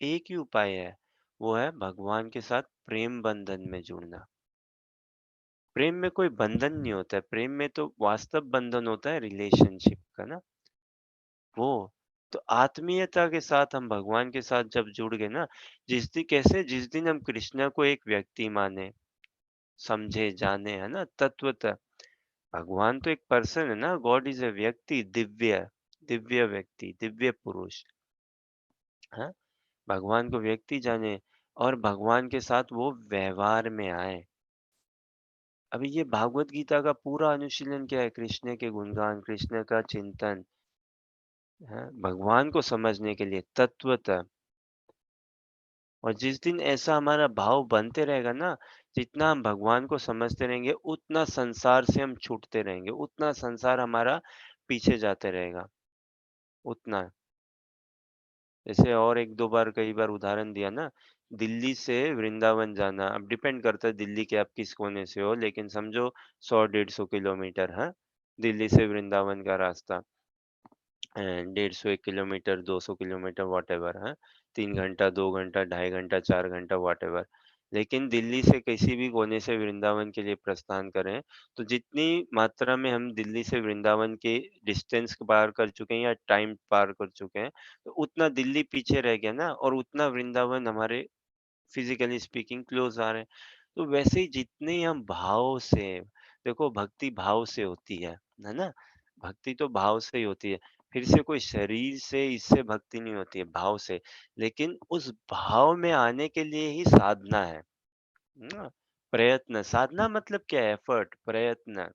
एक ही उपाय है, वो है भगवान के साथ प्रेम बंधन में जुड़ना। प्रेम में कोई बंधन नहीं होता है, प्रेम में तो वास्तव बंधन होता है रिलेशनशिप का ना, वो। तो आत्मीयता के साथ हम भगवान के साथ जब जुड़ गए ना, जिस दिन हम कृष्ण को एक व्यक्ति माने, समझे, जाने, है ना, तत्वतः भगवान तो एक पर्सन है ना, गॉड इज़ अ व्यक्ति, दिव्य व्यक्ति, दिव्य पुरुष, हाँ? भगवान को व्यक्ति जाने और भगवान के साथ वो व्यवहार में आए। अभी ये भागवत गीता का पूरा अनुशीलन क्या है? कृष्ण के गुणगान, कृष्ण का चिंतन, हाँ? भगवान को समझने के लिए तत्वतः। और जिस दिन ऐसा हमारा भाव बनते रहेगा ना, जितना हम भगवान को समझते रहेंगे, उतना संसार से हम छूटते रहेंगे, उतना संसार हमारा पीछे जाते रहेगा, उतना। जैसे और 1-2 बार कई बार उदाहरण दिया ना, दिल्ली से वृंदावन जाना, अब डिपेंड करता है दिल्ली के आप किस कोने से हो, लेकिन समझो 100-150 किलोमीटर, हाँ? दिल्ली से वृंदावन का रास्ता। 150 1 किलोमीटर, 200 किलोमीटर व्हाटएवर, हाँ? 3 घंटा, 2 घंटा, ढाई घंटा, 4 घंटा व्हाटएवर। लेकिन दिल्ली से किसी भी कोने से वृंदावन के लिए प्रस्थान करें, तो जितनी मात्रा में हम दिल्ली से वृंदावन के डिस्टेंस पार कर चुके हैं या टाइम पार कर चुके हैं, तो उतना दिल्ली पीछे रह गया ना, और उतना वृंदावन हमारे फिजिकली स्पीकिंग क्लोज आ रहे हैं। तो वैसे ही जितने हम भाव से, देखो भक्ति भाव से होती है ना? भक्ति तो भाव से ही होती है। फिर से कोई शरीर से इससे भक्ति नहीं होती है, भाव से। लेकिन उस भाव में आने के लिए ही साधना है ना? प्रयत्न, साधना मतलब क्या है? एफर्ट, प्रयत्न।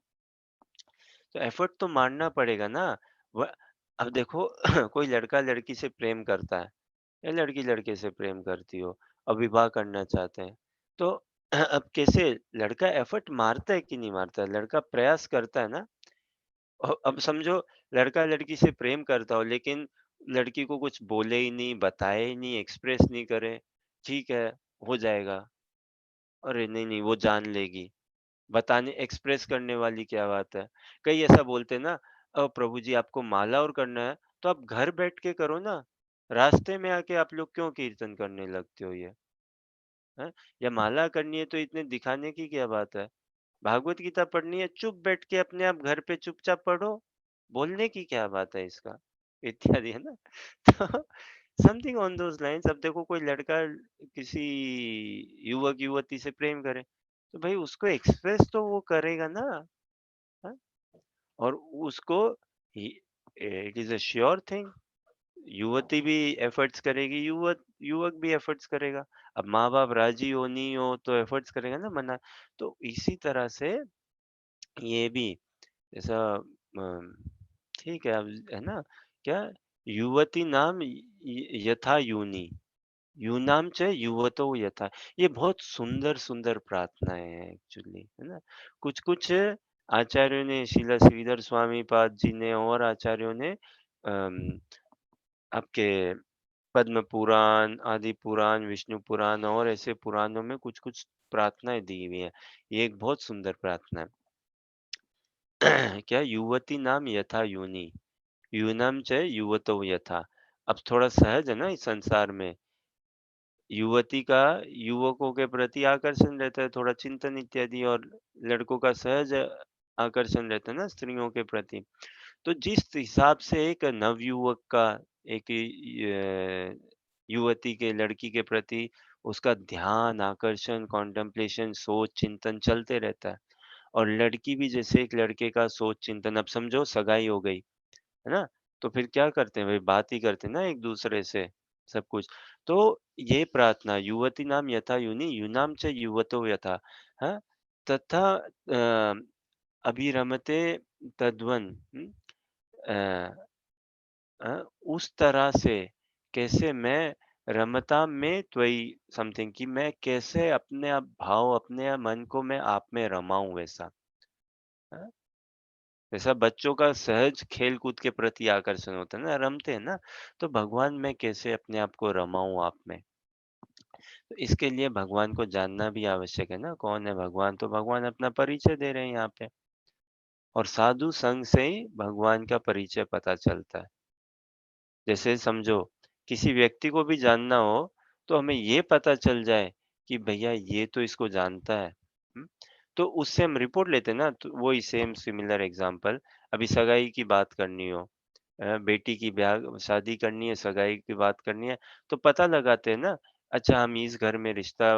तो एफर्ट तो मारना पड़ेगा ना। व अब देखो कोई लड़का लड़की से प्रेम करता है, या लड़की लड़के से प्रेम करती हो और विवाह करना चाहते हैं, तो अब कैसे? लड़का एफर्ट मारता है कि नहीं मारता है? लड़का प्रयास करता है ना। अब समझो लड़का लड़की से प्रेम करता हो, लेकिन लड़की को कुछ बोले ही नहीं, बताए ही नहीं, एक्सप्रेस नहीं करे, ठीक है, हो जाएगा। अरे नहीं नहीं, वो जान लेगी। बताने एक्सप्रेस करने वाली क्या बात है? कई ऐसा बोलते हैं ना, प्रभु जी आपको माला और करना है, तो आप घर बैठ के करो ना। रास्ते में आके आप लोग क्यों कीर्तन करने लगते हो ये? हैं? या माला करनी है तो इतने दिखाने की क्या बात है? भागवत गीता पढ़नी है, चुप बैठ के अपने आप घर पे चुपचाप पढ़ो। बोलने की क्या बात है इसका? इत्यादि, है ना? तो समथिंग ऑन दोज़ लाइन्स। अब देखो कोई लड़का किसी युवक-युवती से प्रेम करे, तो भाई उसको एक्सप्रेस तो वो करेगा ना, हाँ? और उसको ही it is a sure thing, युवती भी एफर्ट्स करेगी, युवक भी एफर्ट्स करेगा। अब माँ-बाप राज़ी हो, नहीं हो तो एफर्ट्स करेगा ना मना। तो इसी तरह से ये भी ऐसा ठीक है, अब है ना? क्या? युवती नाम यथा यूनि, यूनाम च युवतो यथा। ये बहुत सुंदर-सुंदर प्रार्थनाएँ हैं एक्चुअली, है ना? कुछ-कुछ आचार्यों ने, श्रील श्रीधर स्वामी पाद जी ने और आचार्यों ने अम, आपके पद्म पुराण, आदि पुराण, विष्णु पुराण और ऐसे पुराणों में कुछ-कुछ प्रार्थनाएँ दी हुई हैं। ये एक बहुत सुंदर प्रार्थना है। क्या? युवती नाम यथा यूनि, यूनाम च युवतो यथा। अब थोड़ा सहज है ना इस संसार में, युवती का युवकों के प्रति आकर्षण रहता है, थोड़ा चिंतन इत्यादि, और लड़कों का सहज आकर्षण रहता है ना स्त्रियों के प्रति। तो जिस हिसाब से एक नवयुवक का एक युवती के, लड़की के प्रति उसका ध्यान, आकर्षण, कॉन्टेम्पलेशन, सोच, चिंतन चलते रहता है, और लड़की भी जैसे एक लड़के का सोच, चिंतन, अब समझो सगाई हो गई, है ना? तो फिर क्या करते हैं भाई? बात ही करते हैं ना एक-दूसरे से, सब कुछ। तो ये प्रार्थना युवती नाम यथा यूनि, यूनाम च युवतो यथा, हाँ? तथा अभिरमते तद्वन्, अ उस तरह से कैसे मैं रमता में त्वयि समथिंग, कि मैं कैसे अपने आप भाव, अपने मन को मैं आप में रमाऊँ वैसा, हाँ? जैसा बच्चों का सहज खेल-कूद के प्रति आकर्षण होता है ना, रमते हैं ना, तो भगवान मैं कैसे अपने आप को रमाऊँ आप में। तो इसके लिए भगवान को जानना भी आवश्यक है ना, कौन है भगवान? तो भगवान अपना परिचय दे रहे हैं यहाँ पे, और साधु संग से ही भगवान का परिचय पता चलता है। जैसे समझो किसी व्यक्ति को भी जानना हो तो हमें ये पता चल जाए कि भैया ये तो इसको जानता है। तो उससे हम रिपोर्ट लेते हैं ना, तो वही सेम सिमिलर एग्जांपल। अभी सगाई की बात करनी हो, बेटी की ब्याह शादी करनी है, सगाई की बात करनी है, तो पता लगाते हैं ना। अच्छा, हम इस घर में रिश्ता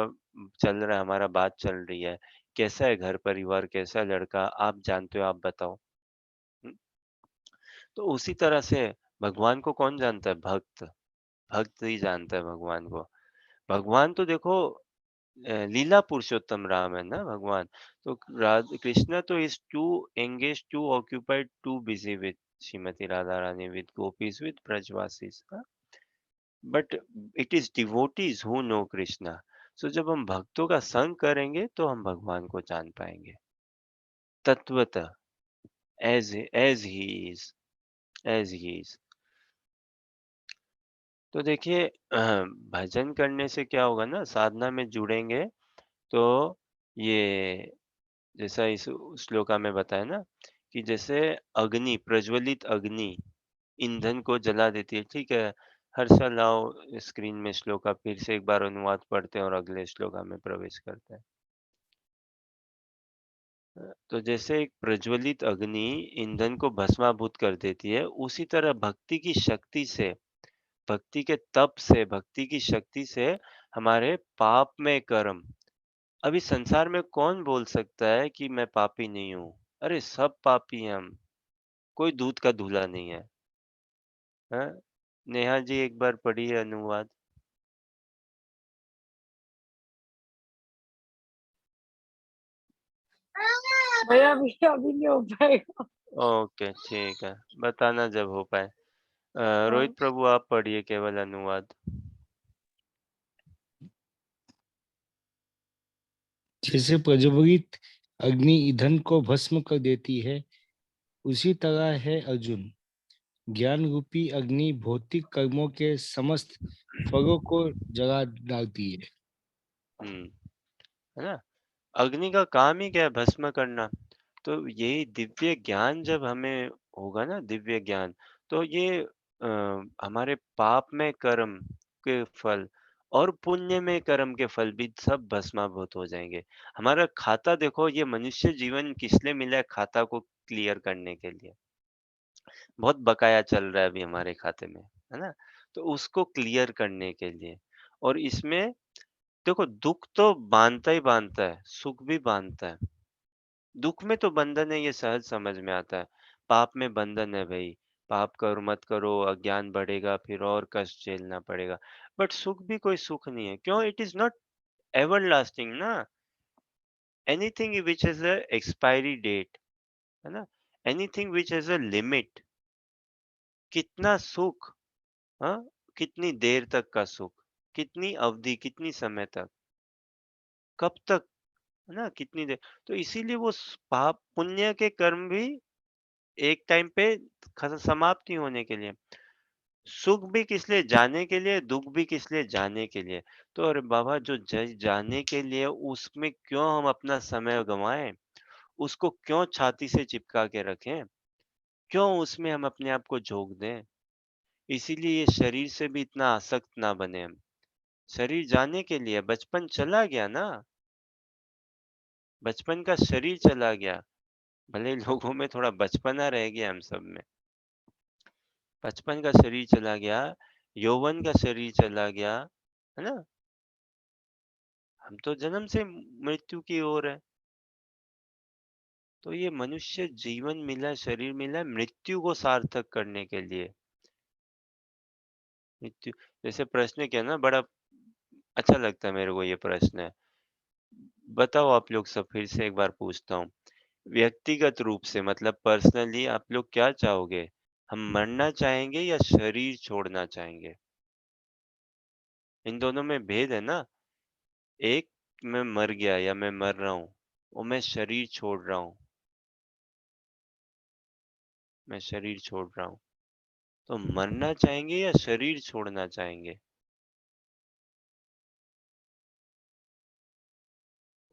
चल रहा है, हमारा बात चल रही है, कैसा है घर परिवार, कैसा है लड़का, आप जानते हो, आप बताओ। हुँ, तो उसी तरह से भगवान को कौन जानता है? भक्त। भक्त ही जानता है भगवान को। भगवान तो देखो लीला पुरुषोत्तम राम है ना भगवान। तो कृष्ण तो is too engage, too occupied, too busy with Shrimati Radha Rani, with gopis, with Brajwasis. But it is devotees who know Krishna. So जब हम भक्तों का संग करेंगे तो हम भगवान को जान पाएंगे तत्वतः, as he is, as he is. तो देखिए भजन करने से क्या होगा ना, साधना में जुड़ेंगे तो ये जैसा इस श्लोका में बताया ना कि जैसे अग्नि, प्रज्वलित अग्नि ईंधन को जला देती है, ठीक है। हर्षा लाओ स्क्रीन में श्लोका फिर से एक बार अनुवाद पढ़ते हैं और अगले श्लोका में प्रवेश करते हैं। तो जैसे एक प्रज्वलित अग्नि ईंधन को भस्माभूत कर देती है, उसी तरह भक्ति की शक्ति से, भक्ति के तप से, भक्ति की शक्ति से हमारे पापमय कर्म। अभी संसार में कौन बोल सकता है कि मैं पापी नहीं हूँ? अरे सब पापी हैं हम, कोई दूध का धूला नहीं है। हाँ? नेहा जी एक बार पढ़िए अनुवाद। भैया अभी अभी नहीं हो पाएगा। ओके ठीक है, बताना जब हो पाए। रोहित प्रभु आप पढ़िए केवल अनुवाद। जैसे प्रज्वलित अग्नि ईंधन को भस्म कर देती है, उसी तरह है अर्जुन। ज्ञान रूपी अग्नि भौतिक कर्मों के समस्त फलों को जला डालती है। है ना? अग्नि का काम ही क्या है? भस्म करना। तो यही दिव्य ज्ञान जब हमें होगा ना, दिव्य ज्ञान, तो ये हमारे पाप में कर्म के फल और पुण्य में कर्म के फल भी सब भस्माभूत हो जाएंगे। हमारा खाता देखो, ये मनुष्य जीवन किस लिए मिला है? खाता को क्लियर करने के लिए। बहुत बकाया चल रहा है अभी हमारे खाते में, है ना? तो उसको क्लियर करने के लिए। और इसमें देखो दुख तो बांधता ही बांधता है, सुख भी बांधता है। दुख में तो बंधन है, ये सहज समझ में आता है। पाप में बंधन है भाई, पाप करो मत करो, अज्ञान बढ़ेगा, फिर और कष्ट झेलना पड़ेगा। बट सुख भी कोई सुख नहीं है, क्यों? इट इज नॉट एवरलास्टिंग ना। Anything which has a expiry date, है ना, anything which has a limit. कितना सुख, हाँ, कितनी देर तक का सुख, कितनी अवधि, कितनी समय तक, कब तक, है ना, कितनी देर। तो इसीलिए वो पाप पुण्य के कर्म भी एक टाइम पे समाप्ति होने के लिए। सुख भी किस लिए? जाने के लिए, दुख भी किस लिए? जाने के लिए। तो अरे बाबा, जो जाने के लिए, उसमें क्यों हम अपना समय गंवाएं? उसको क्यों छाती से चिपका के रखें? क्यों उसमें हम अपने आप को झोंक दें? इसीलिए ये शरीर से भी इतना आसक्त ना बने हम। शरीर जाने के लिए, बचपन चला गया ना, बचपन का शरीर चला गया। भले लोगों में थोड़ा बचपना रह गया, हम सब में बचपन का शरीर चला गया, यौवन का शरीर चला गया, है ना? हम तो जन्म से मृत्यु की ओर है। तो ये मनुष्य जीवन मिला, शरीर मिला मृत्यु को सार्थक करने के लिए। मृत्यु, जैसे प्रश्न किया ना, बड़ा अच्छा लगता है मेरे को ये प्रश्न है। बताओ आप लोग सब, फिर से एक बार पूछता हूँ। व्यक्तिगत रूप से मतलब पर्सनली आप लोग क्या चाहोगे? हम मरना चाहेंगे या शरीर छोड़ना चाहेंगे? इन दोनों में भेद है ना। एक, मैं मर गया या मैं मर रहा हूँ, वो मैं शरीर छोड़ रहा हूँ, मैं शरीर छोड़ रहा हूँ। तो मरना चाहेंगे या शरीर छोड़ना चाहेंगे?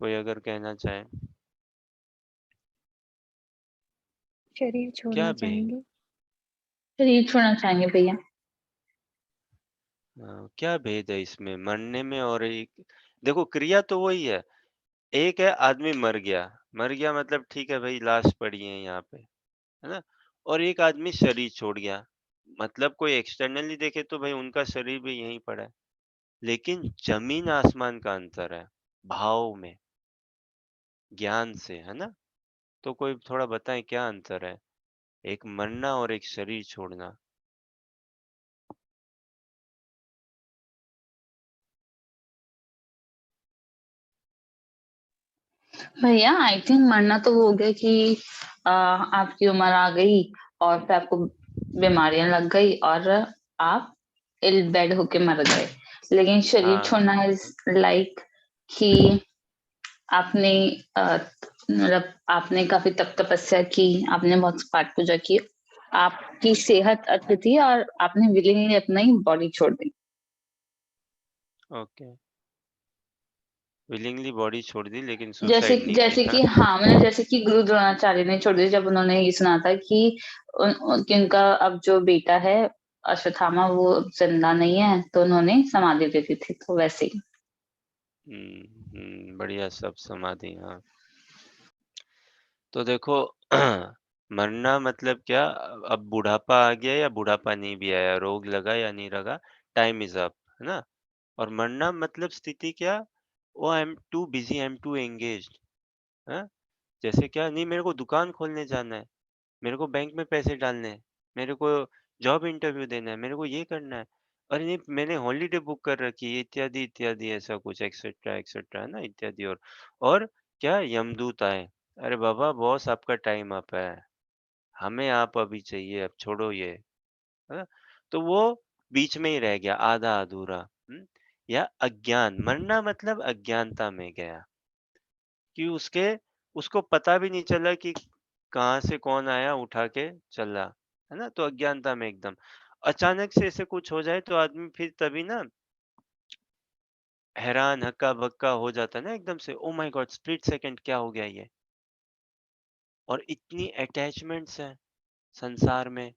कोई अगर कहना चाहे। शरीर क्या छोड़ना बे? चाहेंगे। शरीर छोड़ना चाहेंगे भैया। क्या भेद है इसमें मरने में और एक देखो क्रिया तो वही है। एक है आदमी मर गया मतलब ठीक है भाई लाश पड़ी है यहाँ पे, है ना? और एक आदमी शरीर छोड़ गया, मतलब कोई एक्सटर्नली देखे तो भाई उनका शरीर भी यहीं पड़ा है। लेकिन ज़मीन आसमान का अंतर है, भाव में, ज्ञान से, है ना? तो कोई थोड़ा बताएँ क्या अंतर है? एक मरना और एक शरीर छोड़ना। भैया आई थिंक मरना तो वो हो गया कि आपकी उम्र आ गई और फिर आपको बीमारियां लग गई और आप इल बेड होके मर गए। लेकिन शरीर हाँ, छोड़ना इज लाइक कि आपने मतलब आपने काफी तप तपस्या की, आपने बहुत पाठ पूजा की, आपकी सेहत अच्छी थी और आपने विलिंगली अपनी बॉडी छोड़ दी। ओके। विलिंगली बॉडी छोड़ दी लेकिन जैसे सुसाइड नहीं जैसे किया। कि हाँ मैंने जैसे कि गुरु द्रोणाचार्य ने छोड़ दी जब उन्होंने ये सुना था कि कि उनका अब जो बेटा है अश्वत्थामा वो जिंदा नहीं है तो उन्होंने समाधि दे दी थी, तो वैसे ही। बढ़िया सब समाधि, हाँ। तो देखो मरना मतलब क्या? अब बुढ़ापा आ गया या बुढ़ापा नहीं भी आया, रोग लगा या नहीं लगा, टाइम इज़ अप, है ना? और मरना मतलब स्थिति क्या? Oh! I am too busy, I am too engaged, हाँ? जैसे क्या? नहीं मेरे को दुकान खोलने जाना है, मेरे को बैंक में पैसे डालने हैं, मेरे को जॉब इंटरव्यू देना है, मेरे को ये करना है। अरे नहीं मैंने हॉलिडे बुक कर रखी है इत्यादि, इत्यादि ऐसा कुछ एक्सेट्रा, एक्सेट्रा है ना इत्यादि और क्या यमदूत आए, अरे बाबा बॉस आपका टाइम अप है, हमें आप अभी चाहिए, अब छोड़ो ये, है ना? तो वो बीच में ही रह गया आधा अधूरा, या अज्ञान, मरना मतलब अज्ञानता में गया कि उसको पता भी नहीं चला कि कहाँ से कौन आया उठा के चला, है ना? तो अज्ञानता में एकदम। अचानक से ऐसे कुछ हो जाए तो आदमी फिर तभी ना हैरान, हक्का-बक्का हो जाता है ना एकदम से, oh my God! Split second क्या हो गया ये? और इतनी अटैचमेंट्स हैं संसार में,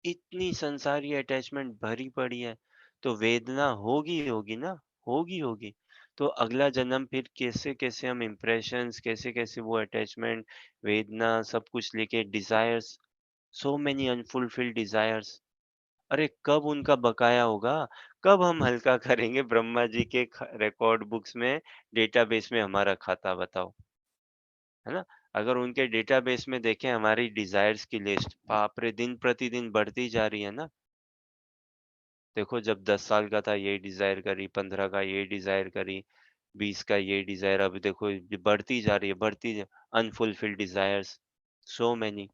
इतनी संसारी अटैचमेंट भरी पड़ी है, तो वेदना होगी ही होगी ना, होगी होगी। तो अगला जन्म फिर कैसे-कैसे हम इम्प्रेशंस, कैसे-कैसे वो अटैचमेंट, वेदना सब कुछ लेके desires, so many unfulfilled desires, अरे कब उनका बकाया होगा? कब हम हल्का करेंगे ब्रह्मा जी के रिकॉर्ड बुक्स में, डेटाबेस में हमारा खाता बताओ, है ना? अगर उनके डेटाबेस में देखें हमारी डिज़ायर्स की लिस्ट, बाप रे! दिन प्रतिदिन बढ़ती जा रही है ना। देखो जब 10 साल का था ये डिज़ायर करी, 15 का ये डिज़ायर करी, 20 का ये डिज़ायर, अब देखो ये बढ़ती जा रही है, unfulfilled desires, so many,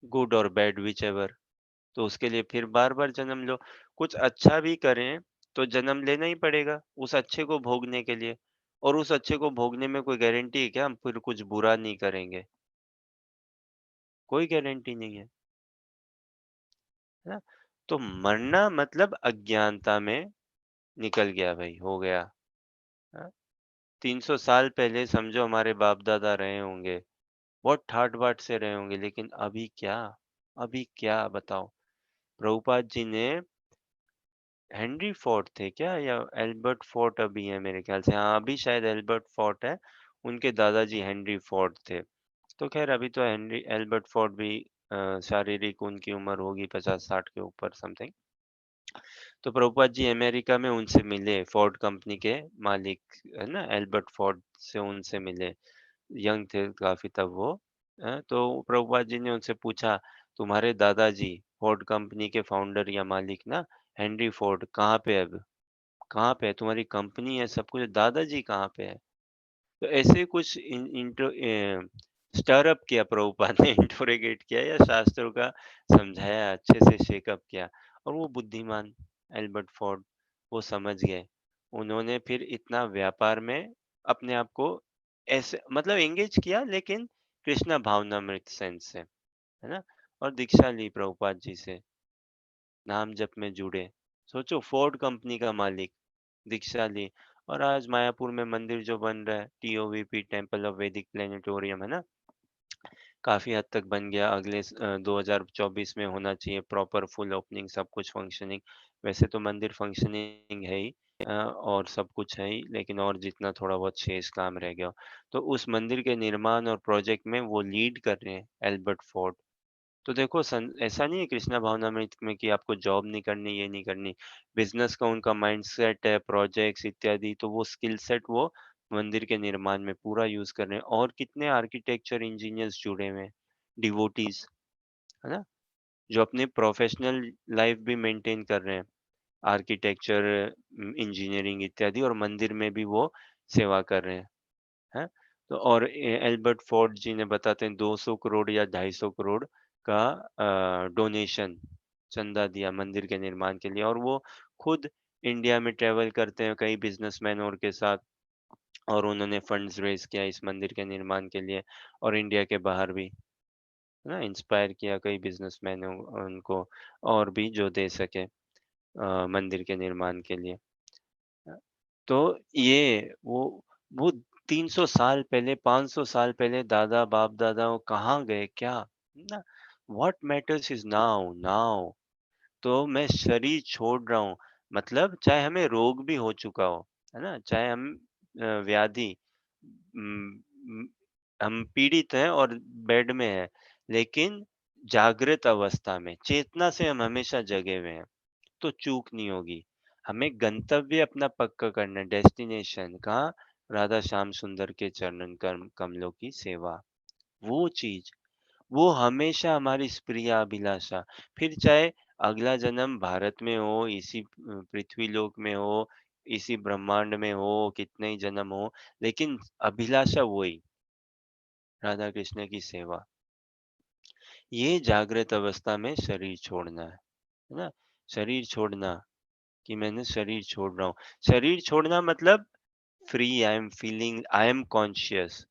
good और बैड व्हिचएवर। तो उसके लिए फिर बार-बार जन्म लो। कुछ अच्छा भी करें, तो जन्म लेना ही पड़ेगा, उस अच्छे को भोगने के लिए। और उस अच्छे को भोगने में कोई गारंटी है क्या हम फिर कुछ बुरा नहीं करेंगे? कोई गारंटी नहीं है, है ना? तो मरना मतलब अज्ञानता में निकल गया भाई, हो गया। हाँ? 300 साल पहले समझो हमारे बाप-दादा रहे होंगे, बहुत ठाट-बाट से रहे होंगे, लेकिन अभी क्या? अभी क्या बताओ? प्रभुपाद जी ने हेनरी फोर्ड थे क्या या एल्बर्ट फोर्ड अभी है मेरे ख्याल से, हाँ अभी शायद एल्बर्ट फोर्ड है, उनके दादाजी हेनरी फोर्ड थे। तो खैर अभी तो हेनरी एल्बर्ट फोर्ड भी शारीरिक उनकी उम्र होगी 50-60 के ऊपर समथिंग। तो प्रभुपाद जी अमेरिका में उनसे मिले, फोर्ड कंपनी के मालिक, है ना, एल्बर्ट फोर्ड से उनसे मिले, यंग थे काफी तब वो। तो प्रभुपाद जी ने उनसे पूछा, तुम्हारे दादाजी फोर्ड कंपनी के फाउंडर या मालिक ना, हेनरी फोर्ड कहाँ पे है अब? कहाँ पे है? तुम्हारी कंपनी है, सब कुछ है, दादाजी कहाँ पे है? तो ऐसे कुछ स्टर अप किया प्रभुपाद ने, इंटरोगेट किया या शास्त्रों का समझाया, अच्छे से शेकअप किया। और वो बुद्धिमान एल्बर्ट फोर्ड वो समझ गए। उन्होंने फिर इतना व्यापार में अपने आप को ऐसे मतलब एंगेज किया, लेकिन कृष्णा भावनामृत सेंस से, है ना? और दीक्षा ली प्रभुपाद जी से, नाम जप में जुड़े। सोचो फोर्ड कंपनी का मालिक, दीक्षा ली, और आज मायापुर में मंदिर जो बन रहा है, टीओवीपी टेम्पल ऑफ वैदिक प्लेनेटोरियम, है ना? काफी हद तक बन गया, 2024 में होना चाहिए प्रॉपर फुल ओपनिंग, सब कुछ फंक्शनिंग। वैसे तो मंदिर फंक्शनिंग है ही और सब कुछ है ही, लेकिन और जितना थोड़ा बहुत शेष काम रह गया हो, तो उस मंदिर के निर्माण और प्रोजेक्ट में वो लीड कर रहे हैं, एल्बर्ट फोर्ड। तो देखो ऐसा नहीं है कृष्णा भावनामृत में कि आपको जॉब नहीं करनी, ये नहीं करनी। बिजनेस का उनका माइंडसेट है, प्रोजेक्ट्स इत्यादि, तो वो स्किल सेट वो मंदिर के निर्माण में पूरा यूज कर रहे हैं। और कितने आर्किटेक्चर इंजीनियर्स जुड़े हुए हैं, डिवोटीज, है ना, जो अपने प्रोफेशनल लाइफ भी मेंटेन कर रहे हैं, आर्किटेक्चर, इंजीनियरिंग इत्यादि, और मंदिर में भी वो सेवा कर रहे हैं। तो और एल्बर्ट फोर्ड जी ने बताते हैं 200 करोड़ या 250 करोड़ का डोनेशन, चंदा दिया मंदिर के निर्माण के लिए, और वो खुद इंडिया में ट्रेवल करते हैं कई बिजनेसमैन और के साथ, और उन्होंने फंड्स रेज किया इस मंदिर के निर्माण के लिए, और इंडिया के बाहर भी, है ना, इंस्पायर किया कई बिजनेसमैन उनको, और भी जो दे सके मंदिर के निर्माण के लिए। तो ये वो 300 साल पहले, 500 साल पहले दादा बाप दादा वो कहाँ गए क्या, ना, what matters is now now. तो मैं शरीर छोड़ रहा हूँ, मतलब चाहे हमें रोग भी हो चुका हो, है ना, चाहे हम व्याधि, उम, उम, हम पीड़ित हैं और बेड में हैं, लेकिन जागृत अवस्था में चेतना से हम हमेशा जगे हुए हैं, तो चूक नहीं होगी। हमें गंतव्य अपना पक्का करना है, डेस्टिनेशन कहाँ, राधा श्याम सुंदर के चरणन कमलों की सेवा, वो चीज, वो हमेशा हमारी प्रिय अभिलाषा। फिर चाहे अगला जन्म भारत में हो, इसी पृथ्वी लोक में हो, इसी ब्रह्मांड में हो, कितने ही जन्म हो, लेकिन अभिलाषा वही, राधा कृष्ण की सेवा। ये जागृत अवस्था में शरीर छोड़ना है ना, शरीर छोड़ना, कि मैंने शरीर छोड़ रहा हूँ। शरीर छोड़ना मतलब free, I am feeling, I am conscious,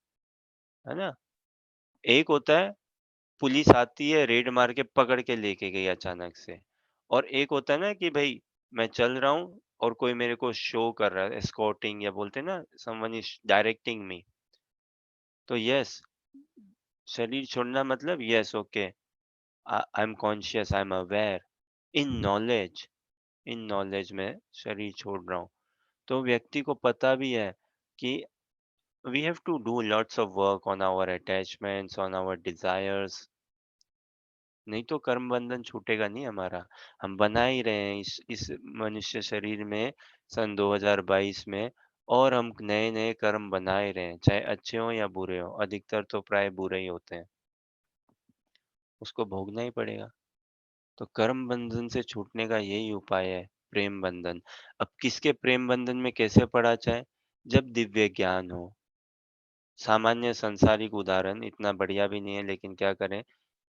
है ना। एक होता है पुलिस आती है, रेड मार के पकड़ के लेके गई अचानक से, और एक होता है ना कि भाई मैं चल रहा हूँ और कोई मेरे को शो कर रहा है, एस्कॉर्टिंग, या बोलते हैं ना समवन इज डायरेक्टिंग मी। तो यस, शरीर छोड़ना मतलब yes, okay, I am conscious, I am aware, in knowledge, in knowledge में शरीर छोड़ रहा हूँ। तो व्यक्ति को पता भी है कि we have to do lots of work on our attachments, on our desires, नहीं तो कर्म बंधन छूटेगा नहीं हमारा। हम बना ही रहे हैं इस मनुष्य शरीर में सन 2022 में, और हम नए नए कर्म बना ही रहे हैं, चाहे अच्छे हो या बुरे हो, अधिकतर तो प्राय बुरे ही होते हैं, उसको भोगना ही पड़ेगा। तो कर्म बंधन से छूटने का यही उपाय है, प्रेम बंधन। अब किसके प्रेम बंधन में कैसे पड़ा जाए, जब दिव्य ज्ञान हो। सामान्य संसारिक उदाहरण इतना बढ़िया भी नहीं है, लेकिन क्या करें,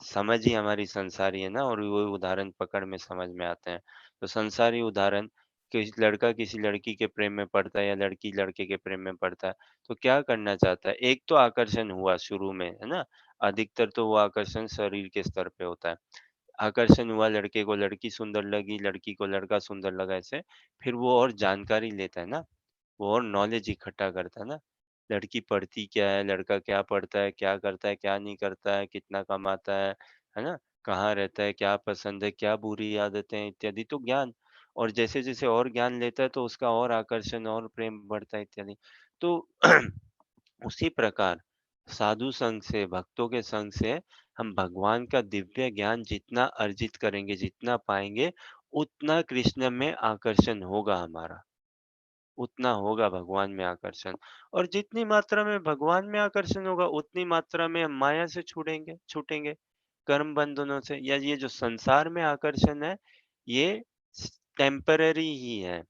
समझ ही हमारी संसारी है ना, और वो उदाहरण पकड़ में समझ में आते हैं। तो संसारी उदाहरण, किसी लड़का किसी लड़की के प्रेम में पड़ता है, या लड़की लड़के के प्रेम में पड़ता है, तो क्या करना चाहता है, एक तो आकर्षण हुआ शुरू में, है ना, अधिकतर तो वो आकर्षण शरीर के स्तर पे होता है। आकर्षण हुआ, लड़के को लड़की सुंदर लगी, लड़की को लड़का सुंदर लगा, ऐसे फिर वो और जानकारी लेता है ना, वो और नॉलेज इकट्ठा करता है ना, लड़की पढ़ती क्या है, लड़का क्या पढ़ता है, क्या करता है, क्या नहीं करता है, कितना कमाता है ना, कहाँ रहता है, क्या पसंद है, क्या बुरी आदतें हैं, इत्यादि, तो ज्ञान। और जैसे-जैसे और ज्ञान लेता है तो उसका और आकर्षण और प्रेम बढ़ता है, इत्यादि। तो उसी प्रकार साधु संग से, भक्तों के संग से हम भगवान का दिव्य ज्ञान जितना अर्जित करेंगे, जितना पाएँगे, उतना कृष्ण में आकर्षण होगा हमारा। उतना होगा भगवान में आकर्षण, और जितनी मात्रा में भगवान में आकर्षण होगा, उतनी मात्रा में हम माया से छूटेंगे छूटेंगे, कर्म बंधनों से। या ये जो संसार में आकर्षण है, ये टेम्पररी ही है।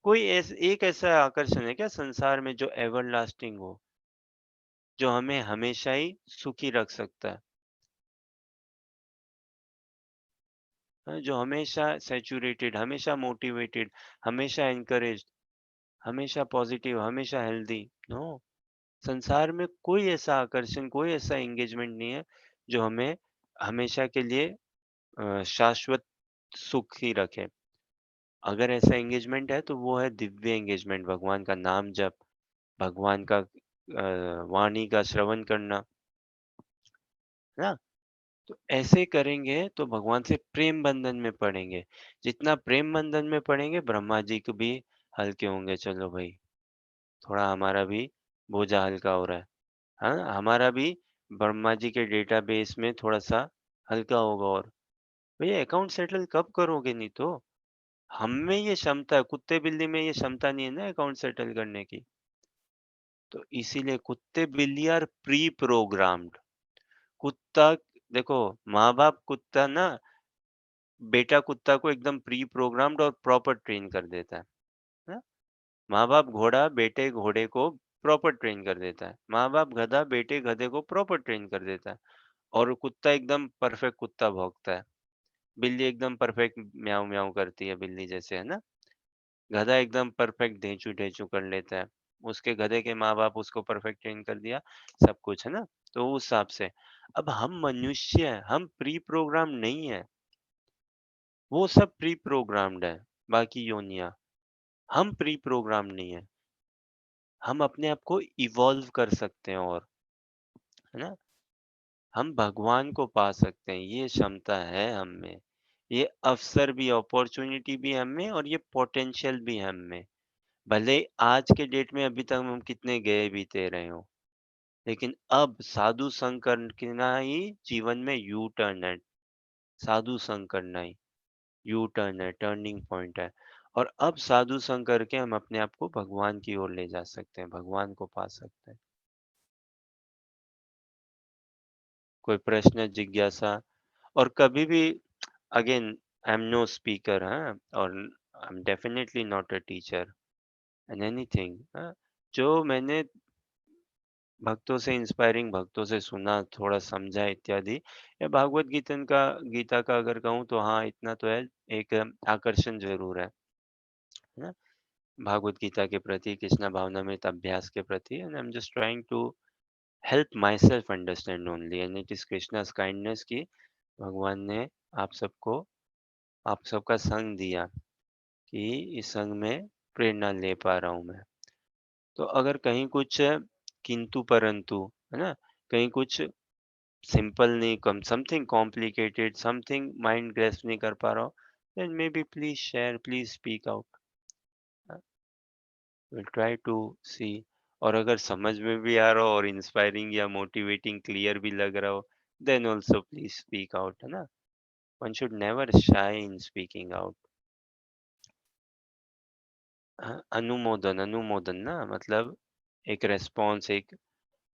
कोई एक ऐसा आकर्षण है क्या संसार में जो एवरलास्टिंग हो, जो हमें हमेशा ही सुखी रख सकता है? जो हमेशा सैचुरेटेड, हमेशा मोटिवेटेड, हमेशा एनकरेज्ड, हमेशा पॉजिटिव, हमेशा हेल्दी? नो। संसार में कोई ऐसा आकर्षण, कोई ऐसा एंगेजमेंट नहीं है जो हमें हमेशा के लिए शाश्वत सुख ही रखे। अगर ऐसा एंगेजमेंट है तो वो है दिव्य एंगेजमेंट, भगवान का नाम जप, भगवान का वाणी का श्रवण करना, है ना। तो ऐसे करेंगे तो भगवान से प्रेम बंधन में पड़ेंगे। जितना प्रेम बंधन में पड़ेंगे ब्रह्मा जी को भी हल्के होंगे, चलो भाई थोड़ा हमारा भी बोझा हल्का हो रहा है। हाँ, हमारा भी ब्रह्मा जी के डेटाबेस में थोड़ा-सा हल्का होगा। और भैया अकाउंट सेटल कब करोगे? नहीं तो हम में ये क्षमता है, कुत्ते-बिल्ली में ये क्षमता नहीं है ना अकाउंट सेटल करने की। तो इसीलिए कुत्ते-बिल्ली आर प्री प्रोग्राम्ड। कुत्ता देखो, माँ-बाप कुत्ता ना बेटा कुत्ता को एकदम प्री प्रोग्राम्ड और प्रॉपर ट्रेन कर देता है। हाँ? माँ-बाप घोड़ा बेटे घोड़े को प्रॉपर ट्रेन कर देता है। माँ-बाप गधा बेटे गधे को प्रॉपर ट्रेन कर देता है। और कुत्ता एकदम परफेक्ट कुत्ता भौंकता है। बिल्ली एकदम परफेक्ट म्याऊँ म्याऊँ करती है बिल्ली जैसे, है ना? गधा एकदम परफेक्ट ढेंचू-ढेंचू कर लेता है। उसके गधे के माँ-बाप उसको परफेक्ट ट्रेन कर दिया, सब कुछ, है ना? तो उस हिसाब से। अब हम मनुष्य हैं, हम प्री प्रोग्राम नहीं है। वो सब प्री प्रोग्राम्ड है, बाकी योनियाँ। हम प्री प्रोग्राम नहीं है। हम अपने आप को इवॉल्व कर सकते हैं और, है ना? हम भगवान को पा सकते हैं, ये क्षमता है हम में। ये अवसर भी, अपॉर्च्युनिटी भी हम में और ये पोटेंशियल भी हम में। भले आज के डेट में अभी तक हम कितने गए बीते रहे हों, लेकिन अब साधु संग करना ही जीवन में यू टर्न है। साधु संग करना ही यू टर्न है, टर्निंग पॉइंट है। और अब साधु संग करके हम अपने आप को भगवान की ओर ले जा सकते हैं, भगवान को पा सकते हैं। कोई प्रश्न, जिज्ञासा? और कभी भी again, I am no speaker, हाँ, और I am definitely not a teacher and anything, हाँ। जो मैंने भक्तों से, इंस्पायरिंग भक्तों से सुना, थोड़ा समझा इत्यादि, या भागवत गीता का अगर कहूँ तो हाँ, इतना तो है, एक आकर्षण ज़रूर है ना? भागवत गीता के प्रति, कृष्णा भावनामृत अभ्यास के प्रति, and I am just trying to help myself understand only, and it is Krishna's kindness की भगवान ने आप सबको, आप सबका संग दिया कि इस संग में प्रेरणा ले पा रहा हूँ मैं। तो अगर कहीं कुछ किंतु परंतु, है ना? कहीं कुछ सिंपल नहीं, come something complicated, something mind grasp नहीं कर पा रहा हूँ, then maybe please share, please speak out, will try to see. और अगर समझ में भी आ रहा हो और इंस्पायरिंग या मोटिवेटिंग क्लियर भी लग रहा हो, then also please speak out, है ना? One should never shy in speaking out. अनुमोदन, अनुमोदन ना मतलब एक रेस्पॉन्स, एक,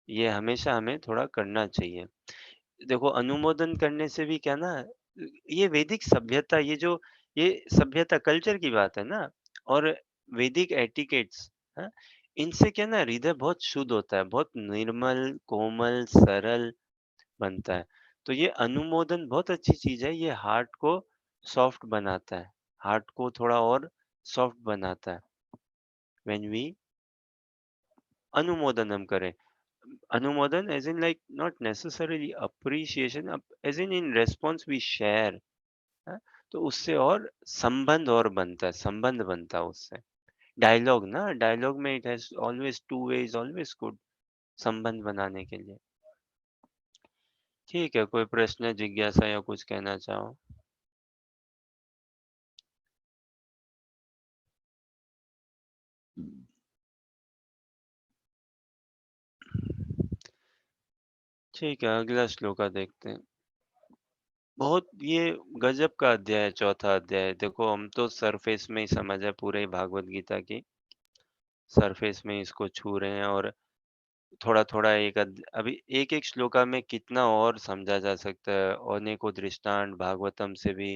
ये हमेशा हमें थोड़ा करना चाहिए। देखो अनुमोदन करने से भी क्या ना, ये वैदिक सभ्यता, ये सभ्यता कल्चर की बात है ना। और वैदिक एटिकेट्स, हाँ, इनसे क्या ना हृदय बहुत शुद्ध होता है, बहुत निर्मल, कोमल, सरल बनता है। तो ये अनुमोदन बहुत अच्छी चीज है, ये हार्ट को सॉफ्ट बनाता है, हार्ट को थोड़ा और सॉफ्ट बनाता है। व्हेन वी अनुमोदन हम करें, अनुमोदन as in like not necessarily appreciation, as in response we share, हाँ? तो उससे और संबंध और बनता है, संबंध बनता है उससे। डायलॉग ना, डायलॉग में it has always two way, is always good संबंध बनाने के लिए। ठीक है, कोई प्रश्न, जिज्ञासा या कुछ कहना चाहो? ठीक है, अगला श्लोका देखते हैं। बहुत ये गजब का अध्याय है, चौथा अध्याय। देखो हम तो सरफेस में ही समझ है पूरे भागवत गीता की, सरफेस में इसको छू रहे हैं। और थोड़ा-थोड़ा अभी एक-एक श्लोका में कितना और समझा जा सकता है, अनेकों दृष्टांत भागवतम से भी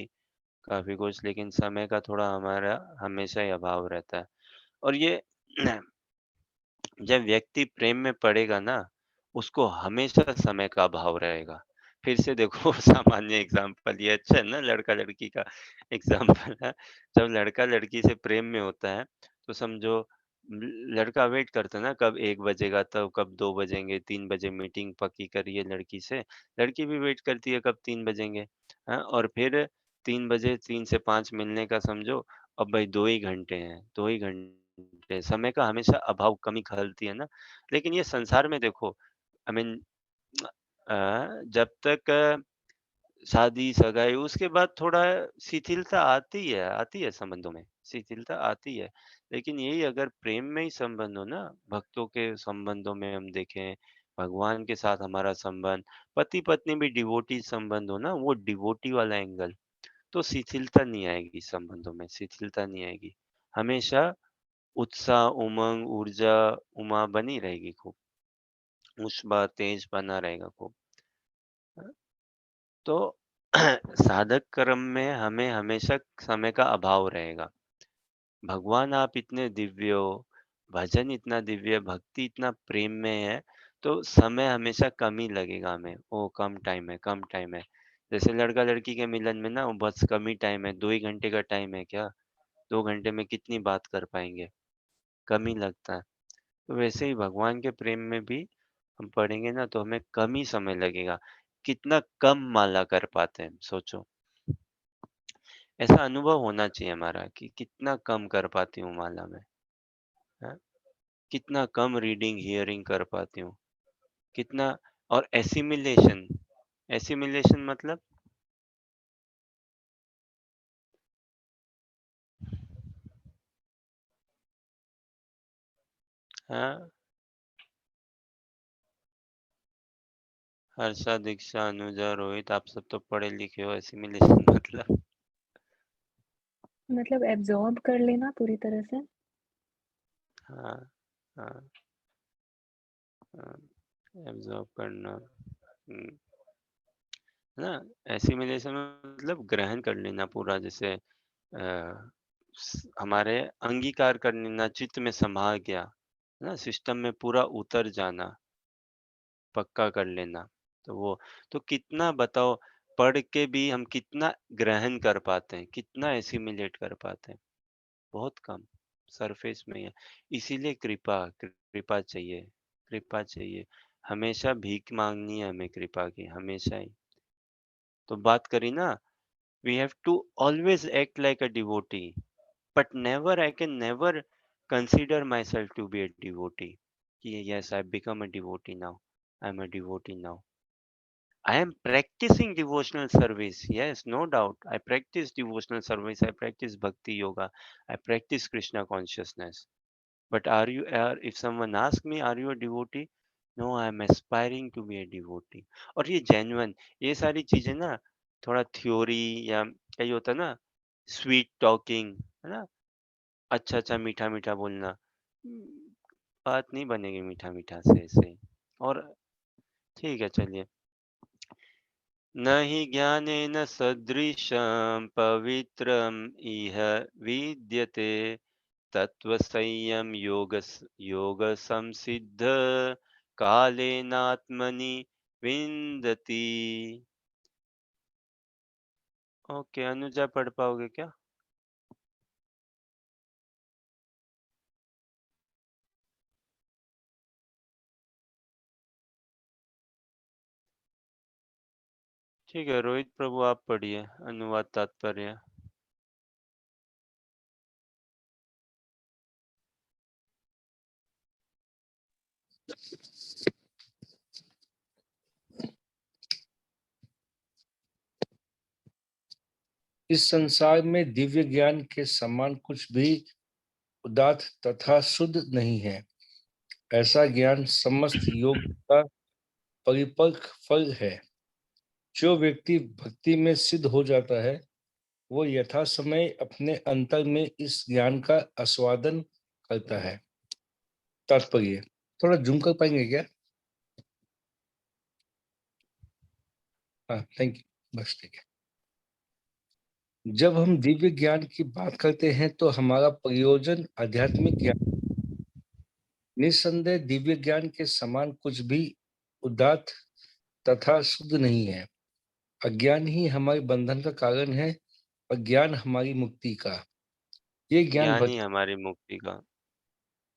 काफ़ी कुछ, लेकिन समय का थोड़ा हमारा हमेशा ही अभाव रहता है। और ये जब व्यक्ति प्रेम में पड़ेगा ना, उसको हमेशा समय का अभाव रहेगा। फिर से देखो सामान्य एग्ज़ाम्पल, ये अच्छा है ना लड़का-लड़की का एग्ज़ाम्पल है। जब लड़का-लड़की से प्रेम में होता है, तो समझो लड़का वेट करता है ना कब 1 बजेगा, तब कब 2 बजेंगे, 3 बजे मीटिंग पक्की करी है लड़की से। लड़की भी वेट करती है कब 3 बजेंगे, हाँ? और फिर 3 बजे, 3 से 5 मिलने का समझो, अब भाई 2 ही घंटे हैं, 2 ही घंटे, समय का हमेशा अभाव, कमी खलती है ना। लेकिन ये संसार में देखो, आई मीन जब तक शादी सगाई उसके बाद थोड़ा शिथिलता आती है संबंधों में, शिथिलता आती है। लेकिन यही अगर प्रेम में ही संबंध हो ना, भक्तों के संबंधों में हम देखें, भगवान के साथ हमारा संबंध, पति पत्नी भी डिवोटी संबंध हो ना, वो डिवोटी वाला एंगल, तो शिथिलता नहीं आएगी संबंधों में, शिथिलता नहीं आएगी। हमेशा उत्साह, उमंग, ऊर्जा, उमा बनी रहेगी खूब, उष्मा, तेज बना रहेगा खूब। तो साधक कर्म में हमें हमेशा समय का अभाव रहेगा। भगवान आप इतने दिव्य हो, भजन इतना दिव्य, भक्ति इतना प्रेम में है, तो समय हमेशा कम ही लगेगा हमें। ओह! कम टाइम है, कम टाइम है। जैसे लड़का-लड़की के मिलन में ना, वो बस कम ही टाइम है, 2 ही घंटे का टाइम है क्या? 2 घंटे में कितनी बात कर पाएँगे? कम ही लगता है। तो वैसे ही भगवान के प्रेम में भी हम पढ़ेंगे ना, तो हमें कम ही समय लगेगा। कितना कम माला कर पाते हैं, सोचो। ऐसा अनुभव होना चाहिए हमारा कि कितना कम कर पाती हूँ माला में, हैं? कितना कम रीडिंग, हियरिंग कर पाती हूँ, कितना। और एसिमिलेशन, एसिमिलेशन मतलब हाँ, हर्षा, दीक्षा, अनुजा, रोहित, आप सब तो पढ़े लिखे हो। एसिमिलेशन मतलब मतलब एब्जॉर्ब कर लेना पूरी तरह से। हाँ, हाँ, हाँ, एब्जॉर्ब करना। है ना? एसिमिलेशन मतलब ग्रहण कर लेना पूरा, जैसे हमारे अंगीकार कर लेना, चित्त में समा गया, है ना? सिस्टम में पूरा उतर जाना, पक्का कर लेना। तो वो, तो कितना बताओ, पढ़ के भी हम कितना ग्रहण कर पाते हैं, कितना एसिमिलेट कर पाते हैं? बहुत कम, सरफेस में ही है। इसीलिए कृपा, कृपा चाहिए, कृपा चाहिए। हमेशा भीख मांगनी है हमें कृपा की, हमेशा ही। तो बात करी ना, we have to always act like a devotee, but never, I can never consider myself to be a devotee, कि yes, I've become a devotee now, I'm a devotee now. I am practicing devotional service, yes, no doubt, I practice devotional service, I practice bhakti yoga, I practice Krishna consciousness. But if someone asks me, are you a devotee? No, I am aspiring to be a devotee. और ये genuine, ये सारी चीजें ना, थोड़ा थ्योरी या कहीं होता है ना, स्वीट टॉकिंग, है ना, अच्छा अच्छा मीठा मीठा बोलना, बात नहीं बनेगी मीठा मीठा से ऐसे। और ठीक है, चलिए। न हि ज्ञानेन सदृशं पवित्रम् इह विद्यते, तत्त्वसंयम योग संसिद्ध कालेनात्मनि विन्दति। ओके, अनुजा पढ़ पाओगे क्या? ठीक है, रोहित प्रभु आप पढ़िए अनुवाद तात्पर्य। इस संसार में दिव्य ज्ञान के समान कुछ भी उदात्त तथा शुद्ध नहीं है। ऐसा ज्ञान समस्त योग का परिपक्व फल है। जो व्यक्ति भक्ति में सिद्ध हो जाता है, वो यथा समय अपने अंतर में इस ज्ञान का आस्वादन करता है। तात्पर्य, थोड़ा जूम कर पाएंगे क्या? हाँ, थैंक यू, बस ठीक है। जब हम दिव्य ज्ञान की बात करते हैं तो हमारा प्रयोजन आध्यात्मिक ज्ञान। निस्संदेह दिव्य ज्ञान के समान कुछ भी उदात्त तथा शुद्ध नहीं है। अज्ञान ही हमारे बंधन का कारण है और ज्ञान हमारी मुक्ति का। ये ज्ञान ज्ञान ही भक्ति हमारी मुक्ति का।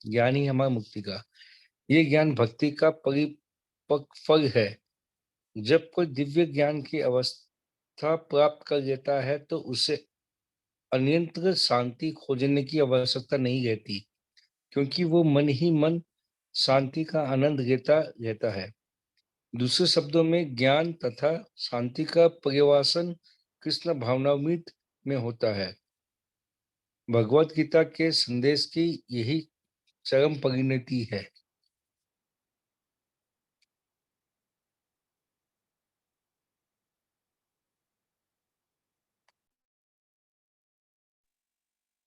ज्ञान ही हमारी मुक्ति का ये ज्ञान भक्ति का परिपक्व फल है। जब कोई दिव्य ज्ञान की अवस्था प्राप्त कर लेता है तो उसे अनियंत्रित शांति खोजने की आवश्यकता नहीं रहती, क्योंकि वो मन ही मन शांति का आनंद लेता रहता है। दूसरे शब्दों में ज्ञान तथा शांति का पर्यवसान कृष्ण भावनामृत में होता है। भगवत गीता के संदेश की यही चरम परिणति है।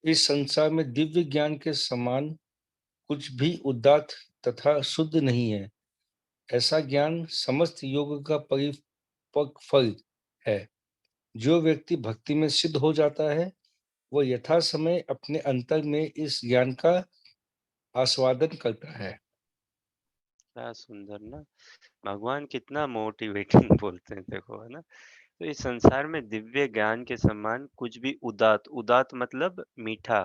इस संसार में दिव्य ज्ञान के समान कुछ भी उदात्त तथा शुद्ध नहीं है। ऐसा ज्ञान समस्त योग का परिपक्व फल है। जो व्यक्ति भक्ति में सिद्ध हो जाता है, वह यथा समय अपने अंतर में इस ज्ञान का आस्वादन करता है। क्या सुंदर ना, भगवान कितना मोटिवेटिंग बोलते हैं, देखो है ना। तो इस संसार में दिव्य ज्ञान के समान कुछ भी उदात्त, उदात्त मतलब मीठा,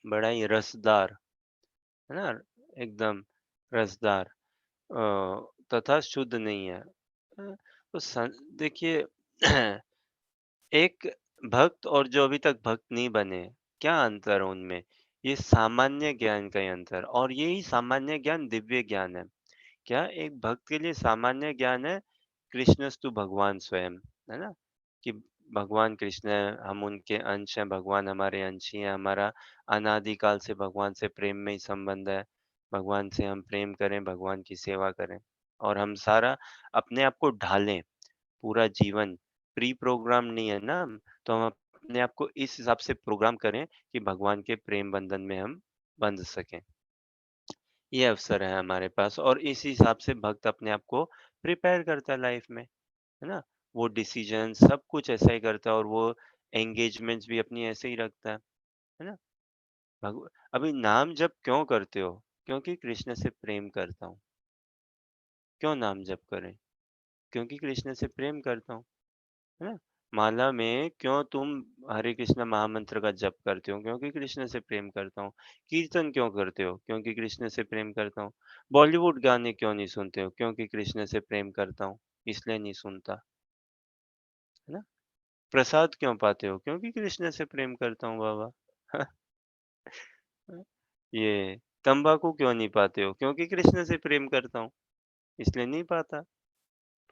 बड़ा ही रसदार, है ना, एकदम रसदार, तथा शुद्ध नहीं है। तो देखिए एक भक्त और जो अभी तक भक्त नहीं बने, क्या अंतर है उनमें? ये सामान्य ज्ञान का ही अंतर, और यही सामान्य ज्ञान दिव्य ज्ञान है। क्या एक भक्त के लिए सामान्य ज्ञान है कृष्णस्तु भगवान स्वयं, है ना? कि भगवान कृष्ण है, हम उनके अंश हैं, भगवान हमारे अंश ही हैं, हमारा अनादिकाल से भगवान से प्रेम में ही संबंध है। भगवान से हम प्रेम करें, भगवान की सेवा करें, और हम सारा अपने आप को ढालें, पूरा जीवन प्री प्रोग्राम नहीं है ना हम, तो हम अपने आप को इस हिसाब से प्रोग्राम करें कि भगवान के प्रेम बंधन में हम बंध सकें। ये अवसर है हमारे पास, और इस हिसाब से भक्त अपने आप को प्रिपेयर करता है लाइफ में, है ना? वो डिसीजन सब कुछ ऐसा ही करता है, और वो एंगेजमेंट्स भी अपनी ऐसे ही रखता है ना? अभी नाम जप क्यों करते हो? क्योंकि कृष्ण से प्रेम करता हूँ। क्यों नाम जप करें? क्योंकि कृष्ण से प्रेम करता हूँ, है ना? माला में क्यों तुम हरे कृष्ण महामंत्र का जप करते हो? क्योंकि कृष्ण से प्रेम करता हूँ। कीर्तन क्यों करते हो? क्योंकि कृष्ण से प्रेम करता हूँ। बॉलीवुड गाने क्यों नहीं सुनते हो? क्योंकि कृष्ण से प्रेम करता हूँ, इसलिए नहीं सुनता, है ना? प्रसाद क्यों पाते हो? क्योंकि कृष्ण से प्रेम करता हूँ बाबा। ये तंबाकू क्यों नहीं पाते हो? क्योंकि कृष्ण से प्रेम करता हूँ, इसलिए नहीं पाता।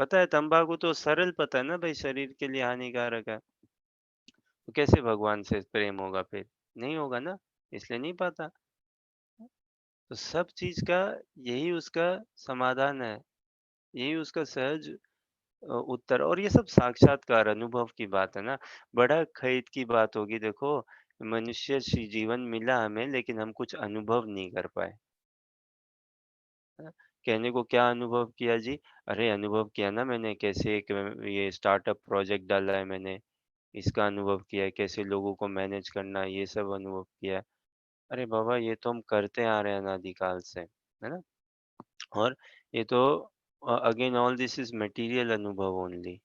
पता है तंबाकू तो सरल पता है ना भाई, शरीर के लिए हानिकारक है। तो कैसे भगवान से प्रेम होगा फिर? नहीं होगा ना, इसलिए नहीं पाता। तो सब चीज़ का यही उसका समाधान है, यही उसका सहज उत्तर, और ये सब साक्षात्कार अनुभव की बात है ना। बड़ा खेद की बात होगी, देखो मनुष्य जीवन मिला हमें, लेकिन हम कुछ अनुभव नहीं कर पाए, है ना? कहने को क्या अनुभव किया जी? अरे अनुभव किया ना मैंने, कैसे एक ये स्टार्टअप प्रोजेक्ट डाला है मैंने, इसका अनुभव किया है, कैसे लोगों को मैनेज करना है, ये सब अनुभव किया है। अरे बाबा ये तो हम करते आ रहे हैं अनादिकाल से, है ना? और ये तो again all this is material अनुभव ओनली।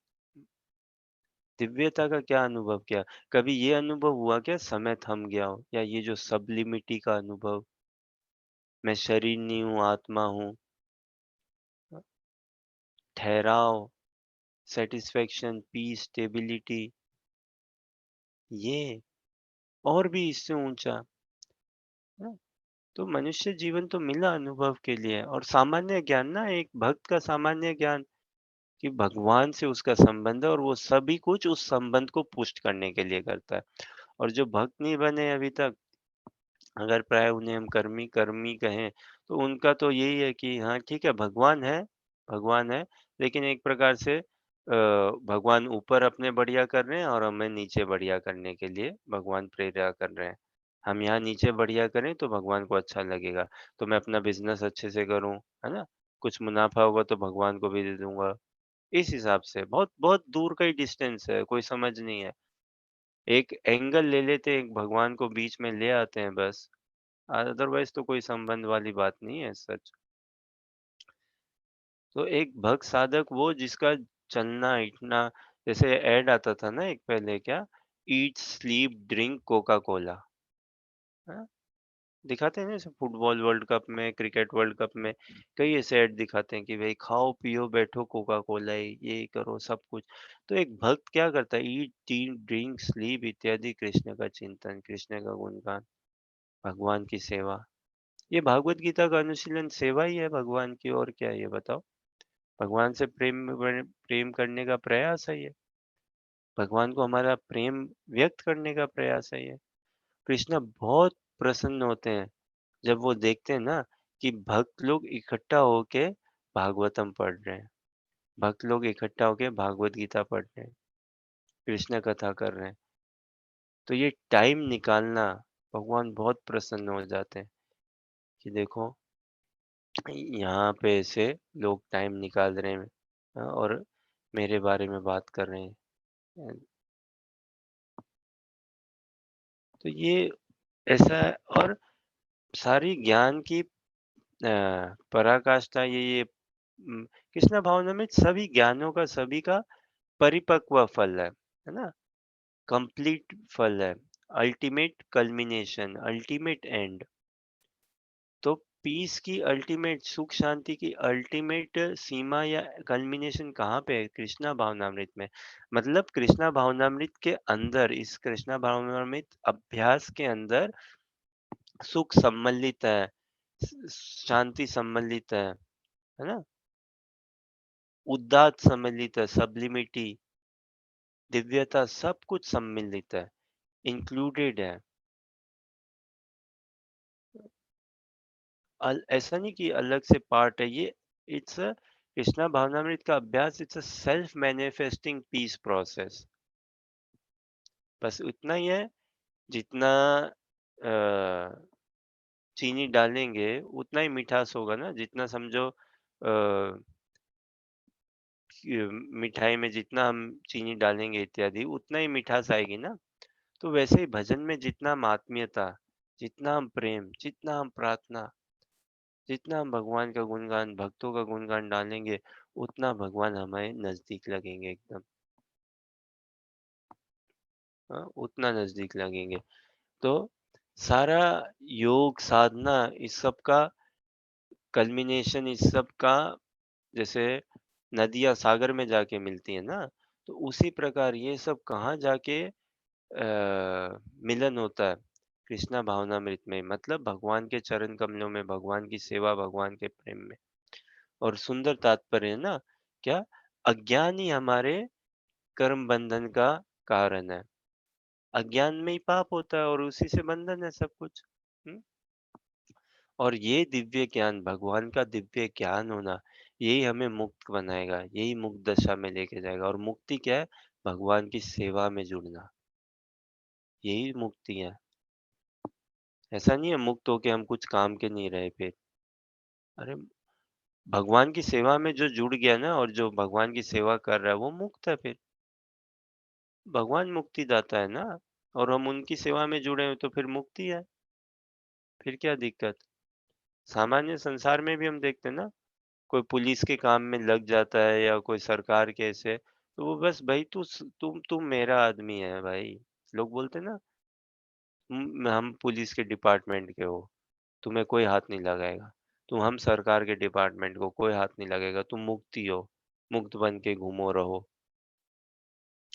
दिव्यता का क्या अनुभव किया? कभी ये अनुभव हुआ क्या समय थम गया हो? या ये जो सब्लिमिटी का अनुभव, मैं शरीर नहीं हूँ, आत्मा हूँ, ठहराव, सेटिस्फेक्शन, पीस, स्टेबिलिटी, ये और भी इससे ऊंचा, है? तो मनुष्य जीवन तो मिला अनुभव के लिए, और सामान्य ज्ञान ना, एक भक्त का सामान्य ज्ञान कि भगवान से उसका संबंध है, और वो सभी कुछ उस संबंध को पुष्ट करने के लिए करता है। और जो भक्त नहीं बने अभी तक, अगर प्राय उन्हें हम कर्मी कर्मी कहें, तो उनका तो यही है कि हाँ ठीक है, भगवान है, लेकिन एक प्रकार से भगवान ऊपर अपने बढ़िया कर रहे हैं, और हमें नीचे बढ़िया करने के लिए भगवान प्रेरणा कर रहे हैं। हम यहाँ नीचे बढ़िया करें तो भगवान को अच्छा लगेगा, तो मैं अपना बिजनेस अच्छे से करूँ, है ना? कुछ मुनाफा होगा तो भगवान को भी दे दूंगा। इस हिसाब से बहुत बहुत दूर का ही डिस्टेंस है, कोई समझ नहीं है। एक एंगल ले लेते हैं, एक भगवान को बीच में ले आते हैं बस, अदरवाइज तो कोई संबंध वाली बात नहीं है सच। तो एक भक्त साधक वो जिसका चलना इतना, जैसे ऐड आता था ना एक पहले, क्या, eat sleep drink Coca Cola, दिखाते हैं ना, जैसे फुटबॉल वर्ल्ड कप में, क्रिकेट वर्ल्ड कप में कई ऐसे ऐड दिखाते हैं कि भाई खाओ पियो बैठो कोका कोला, ये करो सब कुछ। तो एक भक्त क्या करता है? ईट टी ड्रिंक स्लीप इत्यादि, कृष्ण का चिंतन, कृष्ण का गुणगान, भगवान की सेवा। ये भागवत गीता का अनुशीलन सेवा ही है भगवान की, और क्या है ये बताओ? भगवान से प्रेम करने का प्रयास है ये। भगवान को हमारा प्रेम व्यक्त करने का प्रयास है ये। कृष्ण बहुत प्रसन्न होते हैं जब वो देखते हैं ना कि भक्त लोग इकट्ठा होके भागवतम पढ़ रहे हैं, भक्त लोग इकट्ठा होके भागवत गीता पढ़ रहे हैं, कृष्ण कथा कर रहे हैं। तो ये टाइम निकालना, भगवान बहुत प्रसन्न हो जाते हैं कि देखो यहाँ पे ऐसे लोग टाइम निकाल रहे हैं, और मेरे बारे में बात कर रहे हैं। तो ये ऐसा है। और सारी ज्ञान की पराकाष्ठा ये कृष्ण भावनामृत सभी ज्ञानों का, सभी का परिपक्व फल है ना? कंप्लीट फल है, अल्टीमेट कल्मिनेशन, अल्टीमेट एंड। तो पीस की अल्टीमेट, सुख शांति की अल्टीमेट सीमा या कल्मिनेशन कहाँ पे है? कृष्णा भावनामृत में। मतलब कृष्णा भावनामृत के अंदर, इस कृष्णा भावनामृत अभ्यास के अंदर सुख सम्मिलित है, शांति सम्मिलित है ना? उदात सम्मिलित है, सब्लिमिटी, दिव्यता, सब कुछ सम्मिलित है, इंक्लूडेड है। ऐसा नहीं कि अलग से पार्ट है ये। इट्स अ कृष्णा भावनामृत का अभ्यास, it's a self manifesting peace process. बस उतना ही है, जितना अ, चीनी डालेंगे उतना ही मिठास होगा ना। जितना समझो मिठाई में जितना हम चीनी डालेंगे इत्यादि, उतना ही मिठास आएगी ना। तो वैसे ही भजन में जितना हम आत्मीयता, जितना हम प्रेम, जितना हम प्रार्थना, जितना हम भगवान का गुणगान, भक्तों का गुणगान डालेंगे, उतना भगवान हमारे नजदीक लगेंगे एकदम। हाँ, उतना नजदीक लगेंगे। तो सारा योग साधना, इस सब का कल्मिनेशन, इस सब का, जैसे नदियां सागर में जाके मिलती है ना, तो उसी प्रकार ये सब कहाँ जाके मिलन होता है? कृष्णा भावनामृत में, मतलब भगवान के चरण कमलों में, भगवान की सेवा, भगवान के प्रेम में। और सुंदर तात्पर्य है ना क्या? अज्ञान ही हमारे कर्म बंधन का कारण है। अज्ञान में ही पाप होता है और उसी से बंधन है सब कुछ। हम्म? और ये दिव्य ज्ञान, भगवान का दिव्य ज्ञान होना, यही हमें मुक्त बनाएगा, यही मुक्त दशा में लेके जाएगा। और मुक्ति क्या है? भगवान की सेवा में जुड़ना, यही मुक्ति है। ऐसा नहीं है मुक्त होके हम कुछ काम के नहीं रहे फिर। अरे, भगवान की सेवा में जो जुड़ गया ना, और जो भगवान की सेवा कर रहा है, वो मुक्त है फिर। भगवान मुक्तिदाता है ना, और हम उनकी सेवा में जुड़े हैं, तो फिर मुक्ति है। फिर क्या दिक्कत? सामान्य संसार में भी हम देखते हैं ना, कोई पुलिस के काम में लग जाता है या कोई सरकार के ऐसे, तो वो बस भाई तुम मेरा आदमी है भाई। लोग बोलते हैं ना, हम पुलिस के डिपार्टमेंट के हो, तुम्हें कोई हाथ नहीं लगाएगा। तुम हम सरकार के डिपार्टमेंट को, कोई हाथ नहीं लगेगा। तुम मुक्ति हो, मुक्त बन के घूमो रहो,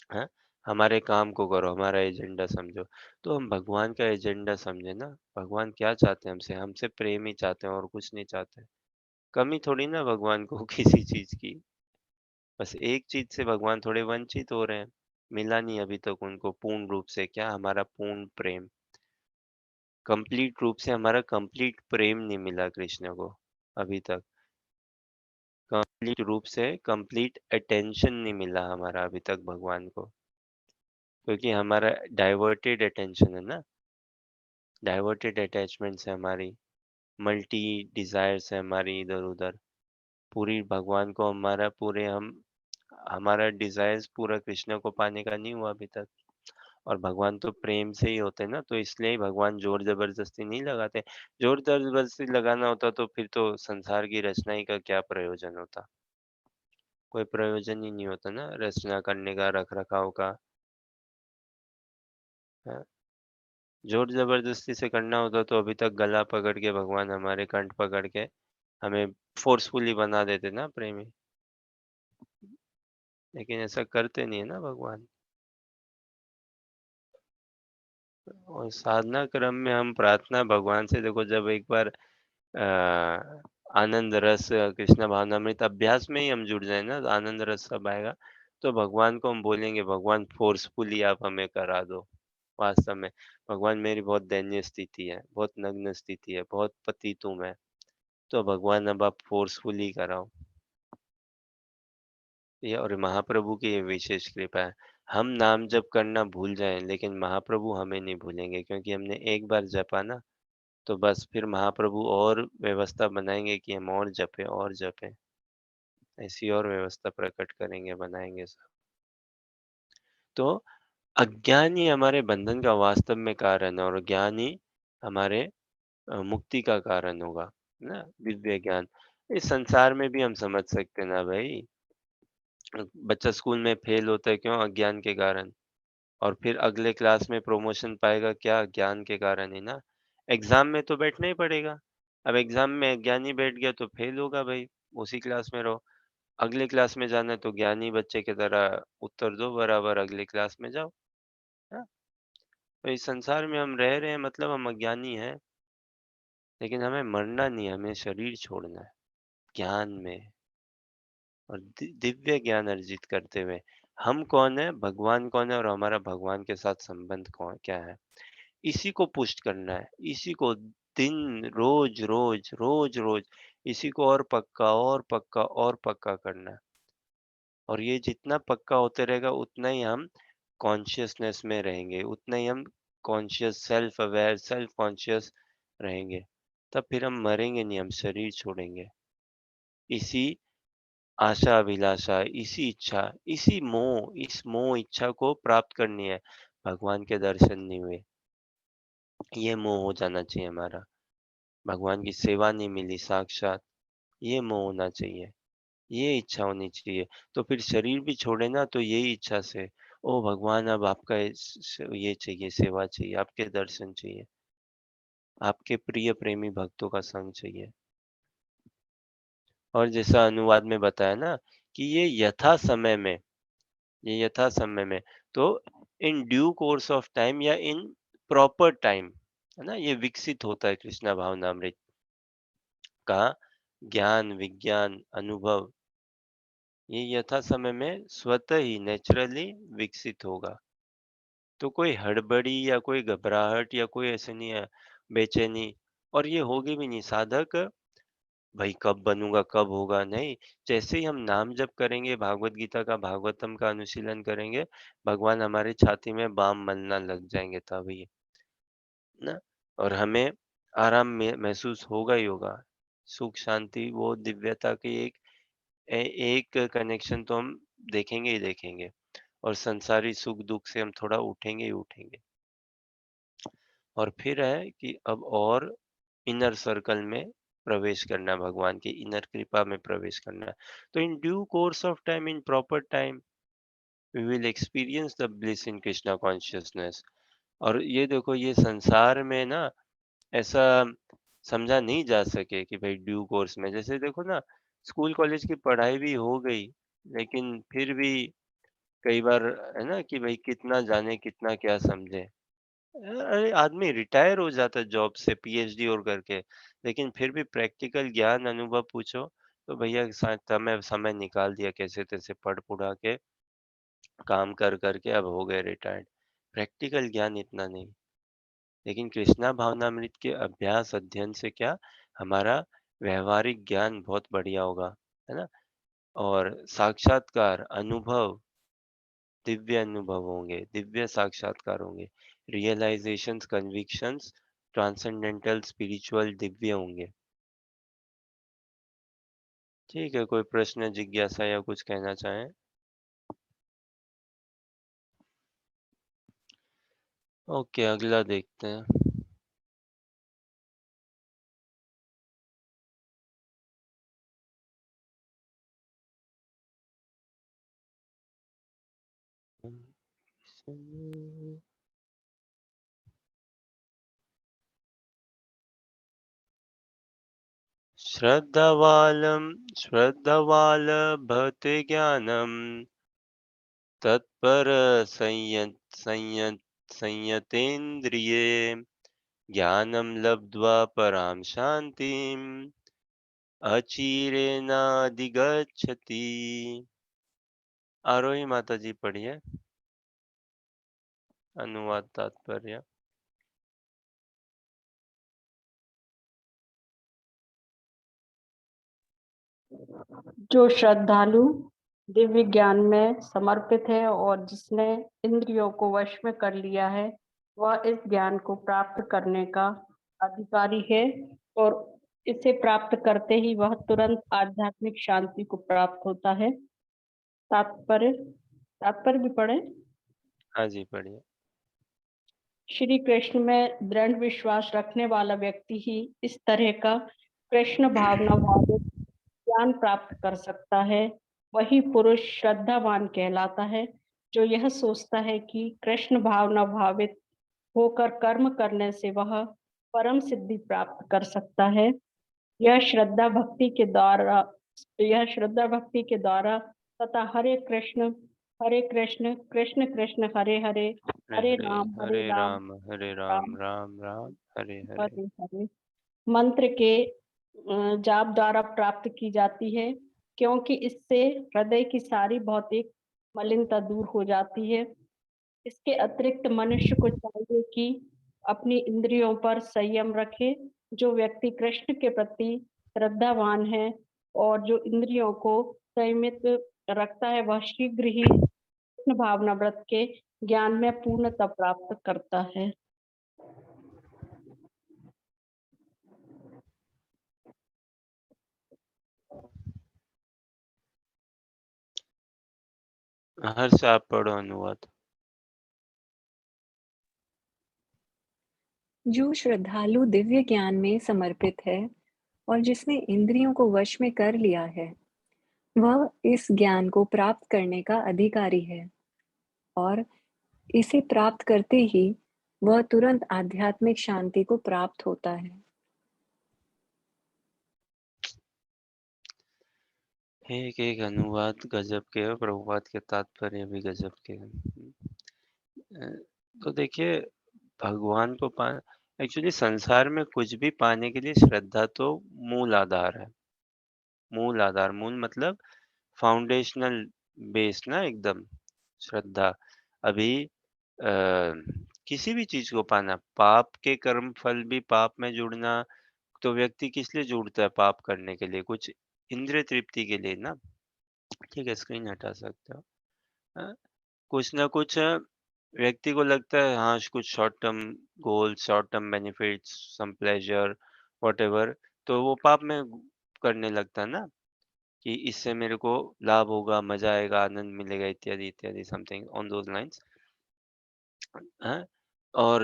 हैं? हमारे काम को करो, हमारा एजेंडा समझो। तो हम भगवान का एजेंडा समझे ना। भगवान क्या चाहते हैं हमसे? हमसे प्रेम ही चाहते हैं और कुछ नहीं चाहते। कमी थोड़ी ना भगवान को किसी चीज की। बस एक चीज से भगवान थोड़े वंचित हो रहे हैं, मिला नहीं अभी तक उनको पूर्ण रूप से। क्या? हमारा पूर्ण प्रेम, कंप्लीट रूप से हमारा कंप्लीट प्रेम नहीं मिला कृष्ण को अभी तक। कंप्लीट रूप से कंप्लीट अटेंशन नहीं मिला हमारा अभी तक भगवान को, क्योंकि हमारा डाइवर्टेड अटेंशन है ना, डाइवर्टेड अटैचमेंट्स है हमारी, मल्टी डिजायर्स है हमारी इधर उधर। पूरी भगवान को हमारा पूरे हम हमारा डिजायर्स पूरा कृष्ण को पाने का नहीं हुआ अभी तक। और भगवान तो प्रेम से ही होते हैं ना, तो इसलिए ही भगवान जोर जबरदस्ती नहीं लगाते। जोर जबरदस्ती लगाना होता तो फिर तो संसार की रचना ही का क्या प्रयोजन होता? कोई प्रयोजन ही नहीं होता ना रचना करने का, रख रखाव का। हाँ? जोर जबरदस्ती से करना होता तो अभी तक गला पकड़ के भगवान हमारे कंठ पकड़ के हमें फोर्सफुली बना देते ना प्रेमी। लेकिन ऐसा करते नहीं है ना भगवान। और साधना क्रम में हम प्रार्थना भगवान से, देखो जब एक बार आनंद रस कृष्ण भावनामृत अभ्यास में ही हम जुड़ जाए ना, आनंद रस सब आएगा, तो भगवान को हम बोलेंगे, भगवान फोर्सफुली आप हमें करा दो। वास्तव में भगवान मेरी बहुत दयनीय स्थिति है, बहुत नग्न स्थिति है, बहुत पतित हूँ मैं, तो भगवान अब आप फोर्सफुली कराओ। ये और महाप्रभु की ये विशेष कृपा है। हम नाम जप करना भूल जाएं, लेकिन महाप्रभु हमें नहीं भूलेंगे, क्योंकि हमने एक बार जपा ना, तो बस फिर महाप्रभु और व्यवस्था बनाएंगे कि हम और जपें और जपें। ऐसी और व्यवस्था प्रकट करेंगे, बनाएंगे सब। तो अज्ञान ही हमारे बंधन का वास्तव में कारण है, और ज्ञान ही हमारे मुक्ति का कारण होगा, है ना? दिव्य ज्ञान। इस संसार में भी हम समझ सकते हैं ना भाई, बच्चा स्कूल में फेल होता है क्यों? अज्ञान के कारण। और फिर अगले क्लास में प्रमोशन पाएगा क्या? ज्ञान के कारण ही ना। एग्जाम में तो बैठना ही पड़ेगा। अब एग्जाम में अज्ञानी बैठ गया तो फेल होगा भाई, उसी क्लास में रहो। अगले क्लास में जाना है तो ज्ञानी बच्चे की तरह उत्तर दो, बराबर अगली क्लास में जाओ। हाँ? तो इस संसार में हम रह रहे हैं मतलब हम अज्ञानी हैं, लेकिन हमें मरना नहीं है, हमें शरीर छोड़ना है ज्ञान में, और दिव्य ज्ञान अर्जित करते हुए। हम कौन है, भगवान कौन है, और हमारा भगवान के साथ संबंध कौन क्या है, इसी को पुष्ट करना है, इसी को दिन रोज रोज रोज रोज इसी को और पक्का और पक्का और पक्का करना है। और ये जितना पक्का होते रहेगा उतना ही हम कॉन्शियसनेस में रहेंगे, उतना ही हम conscious self aware self conscious रहेंगे। तब फिर हम मरेंगे नहीं, हम शरीर छोड़ेंगे। इसी आशा अभिलाषा, इसी इच्छा, इसी मोह, इस मोह इच्छा को प्राप्त करनी है। भगवान के दर्शन नहीं हुए, ये मोह हो जाना चाहिए हमारा। भगवान की सेवा नहीं मिली साक्षात, ये मोह होना चाहिए, ये इच्छा होनी चाहिए। तो फिर शरीर भी छोड़े ना तो यही इच्छा से, ओ भगवान अब आपका ये चाहिए, सेवा चाहिए, आपके दर्शन चाहिए, आपके प्रिय प्रेमी भक्तों का संग चाहिए। और जैसा अनुवाद में बताया ना कि ये यथा समय में, तो in due course of time या इन प्रॉपर टाइम, है ना, ये विकसित होता है कृष्णा भावनामृत का ज्ञान विज्ञान अनुभव। ये यथा समय में स्वतः ही नेचुरली विकसित होगा। तो कोई हड़बड़ी या कोई घबराहट या कोई ऐसे नहीं है, बेचैनी, और ये होगी भी नहीं। साधक भाई कब बनूंगा कब होगा नहीं, जैसे ही हम नाम जप करेंगे, भागवत गीता का भागवतम का अनुशीलन करेंगे, भगवान हमारी छाती में बाम मलना लग जाएंगे तभी ना। और हमें आराम में महसूस होगा ही होगा, सुख शांति वो दिव्यता की एक कनेक्शन तो हम देखेंगे ही देखेंगे, और संसारी सुख दुख से हम थोड़ा उठेंगे ही उठेंगे। और फिर है कि अब और इनर सर्कल में प्रवेश करना, भगवान की इनर कृपा में प्रवेश करना। तो in due course of time in proper time we will experience the bliss in Krishna consciousness. और ये देखो, ये संसार में ना ऐसा समझा नहीं जा सके कि भाई ड्यू कोर्स में, जैसे देखो ना, स्कूल कॉलेज की पढ़ाई भी हो गई, लेकिन फिर भी कई बार है ना कि भाई कितना जाने कितना क्या समझे। अरे आदमी रिटायर हो जाता है जॉब से पीएचडी और करके, लेकिन फिर भी प्रैक्टिकल ज्ञान अनुभव पूछो तो भैया समय समय निकाल दिया, कैसे तैसे पढ़ पुढ़ा के काम कर करके अब हो गए रिटायर्ड। प्रैक्टिकल ज्ञान इतना नहीं। लेकिन कृष्णा भावनामृत के अभ्यास अध्ययन से क्या, हमारा व्यवहारिक ज्ञान बहुत बढ़िया होगा, है ना। और साक्षात्कार अनुभव, दिव्य अनुभव होंगे, दिव्य साक्षात्कार होंगे, realisations convictions transcendental spiritual Divya होंगे। ठीक है, कोई प्रश्न जिज्ञासा या कुछ कहना चाहें? ओके, अगला देखते हैं। श्रद्धावालम श्रद्धावालभते ज्ञानम तत्पर संयत संयतेन्द्रिये ज्ञानं लब्ध्वा परां शान्तिम् अचिरेणाधिगच्छति। आरोही माता जी पढ़िए अनुवाद तात्पर्य। जो श्रद्धालु दिव्य ज्ञान में समर्पित है और जिसने इंद्रियों को वश में कर लिया है, वह इस ज्ञान को प्राप्त करने का अधिकारी है और इसे प्राप्त करते ही वह तुरंत आध्यात्मिक शांति को प्राप्त होता है। तात्पर्य तात्पर्य भी पढ़े। हाँ जी पढ़िए। श्री कृष्ण में दृढ़ विश्वास रखने वाला व्यक्ति ही इस तरह का कृष्ण भावना भावित ज्ञान प्राप्त कर सकता है। वही पुरुष श्रद्धावान कहलाता है, जो यह सोचता है कि कृष्ण भावना भावित होकर कर्म करने से वह परम सिद्धि प्राप्त कर सकता है। यह श्रद्धा भक्ति के द्वारा तथा हरे कृष्ण कृष्ण कृष्ण हरे हरे, हरे राम हरे राम राम राम हरे हरे। हरे हरे मंत्र के जाप द्वारा प्राप्त की जाती है, क्योंकि इससे हृदय की सारी भौतिक मलिनता दूर हो जाती है। इसके अतिरिक्त मनुष्य को चाहिए कि अपनी इंद्रियों पर संयम रखे। जो व्यक्ति कृष्ण के प्रति श्रद्धावान है और जो इंद्रियों को संयमित रखता है, वह शीघ्र ही कृष्ण भावना व्रत के ज्ञान में पूर्णता प्राप्त करता है। हर्ष आप पढ़ो अनुवाद। जो श्रद्धालु दिव्य ज्ञान में समर्पित है और जिसने इंद्रियों को वश में कर लिया है, वह इस ज्ञान को प्राप्त करने का अधिकारी है और इसे प्राप्त करते ही वह तुरंत आध्यात्मिक शांति को प्राप्त होता है। एक एक अनुवाद गजब के है, प्रभुपाद के तात्पर्य भी गजब के हैं। तो देखिए भगवान को पा एक्चुअली संसार में कुछ भी पाने के लिए श्रद्धा तो मूल आधार है। मूल मतलब फाउंडेशनल बेस ना एकदम श्रद्धा। अभी किसी भी चीज को पाना, पाप के कर्म फल भी पाप में जुड़ना, तो व्यक्ति किस लिए जुड़ता है? पाप करने के लिए, कुछ इंद्रिय तृप्ति के लिए ना। ठीक है, स्क्रीन हटा सकते हो। हाँ, कुछ ना कुछ व्यक्ति को लगता है हाँ कुछ short term goal, short term benefits, some pleasure, whatever, तो वो पाप में करने लगता है ना, कि इससे मेरे को लाभ होगा, मजा आएगा, आनंद मिलेगा, इत्यादि इत्यादि, समथिंग ऑन दोज लाइंस। हाँ, और